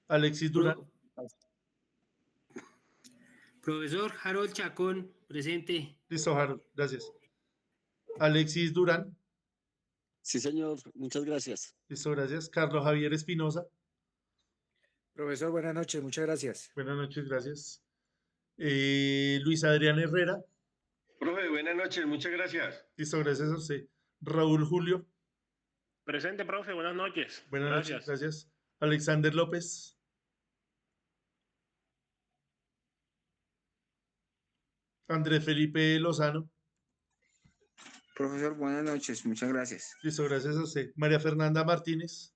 Alexis Durán. Profesor Harold Chacón, presente. Listo, Harold, gracias. Alexis Durán. Sí, señor, muchas gracias. Listo, gracias. Carlos Javier Espinosa. Profesor, buenas noches, muchas gracias. Buenas noches, gracias. Luis Adrián Herrera. Profe, buenas noches, muchas gracias. Listo, gracias a usted. Raúl Julio. Presente, profe, buenas noches. Buenas Gracias. noches, gracias. Alexander López. Andrés Felipe Lozano. Profesor, buenas noches, muchas gracias. Listo, gracias a usted. María Fernanda Martínez.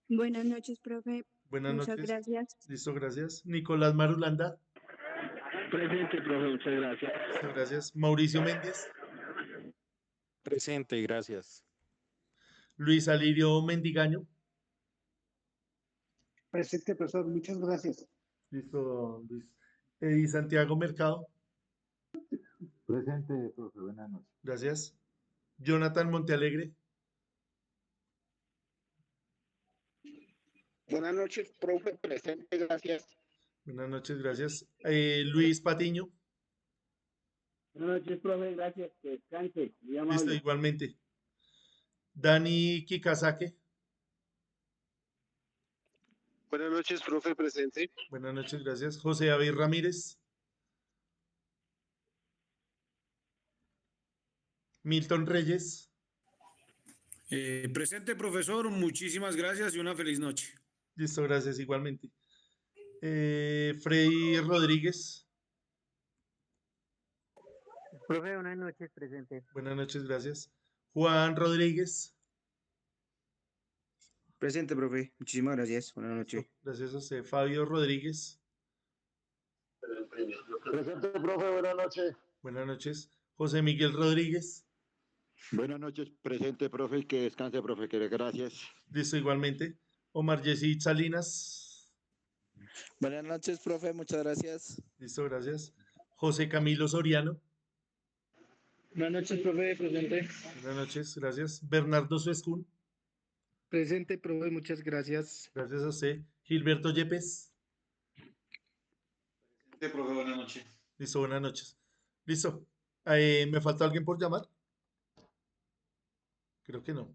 Buenas noches, profe. Buenas Muchas noches. gracias. Listo, gracias. Nicolás Marulanda. Presente, profe, muchas gracias. Listo, gracias. Mauricio Méndez. Presente, gracias. Luis Alirio Mendigaño. Presente, profesor. Muchas gracias. Listo, Luis. Y Santiago Mercado. Presente, profe. Buenas noches. Gracias. Jonathan Montealegre. Buenas noches, profe. Presente, gracias. Buenas noches, gracias. Luis Patiño. Buenas noches, profe, gracias. Que descanse. Muy amable. Listo, igualmente. Dani Kikazake. Buenas noches, profe, presente. Buenas noches, gracias. José David Ramírez. Milton Reyes. Presente, profesor. Muchísimas gracias y una feliz noche. Listo, gracias, igualmente. Freddy Rodríguez. Profe, buenas noches, presente. Buenas noches, gracias. Juan Rodríguez. Presente, profe. Muchísimas gracias. Buenas noches. Gracias a usted. Fabio Rodríguez. Presente, profe. Buenas noches. Buenas noches. José Miguel Rodríguez. Buenas noches, presente, profe, y que descanse, profe, que gracias. Listo, igualmente. Omar Yesid Salinas. Buenas noches, profe, muchas gracias. Listo, gracias. José Camilo Soriano. Buenas noches, profe, presente. Buenas noches, gracias. Bernardo Suescún. Presente, profe, muchas gracias. Gracias a usted. Gilberto Yepes. Presente, profe, buenas noches. Listo, buenas noches. Listo. ¿Me falta alguien por llamar? Creo que no.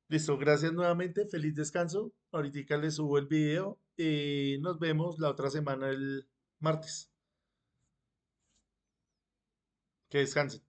Listo, gracias nuevamente. Feliz descanso. Ahorita les subo el video. Nos vemos la otra semana el martes. Que descansen.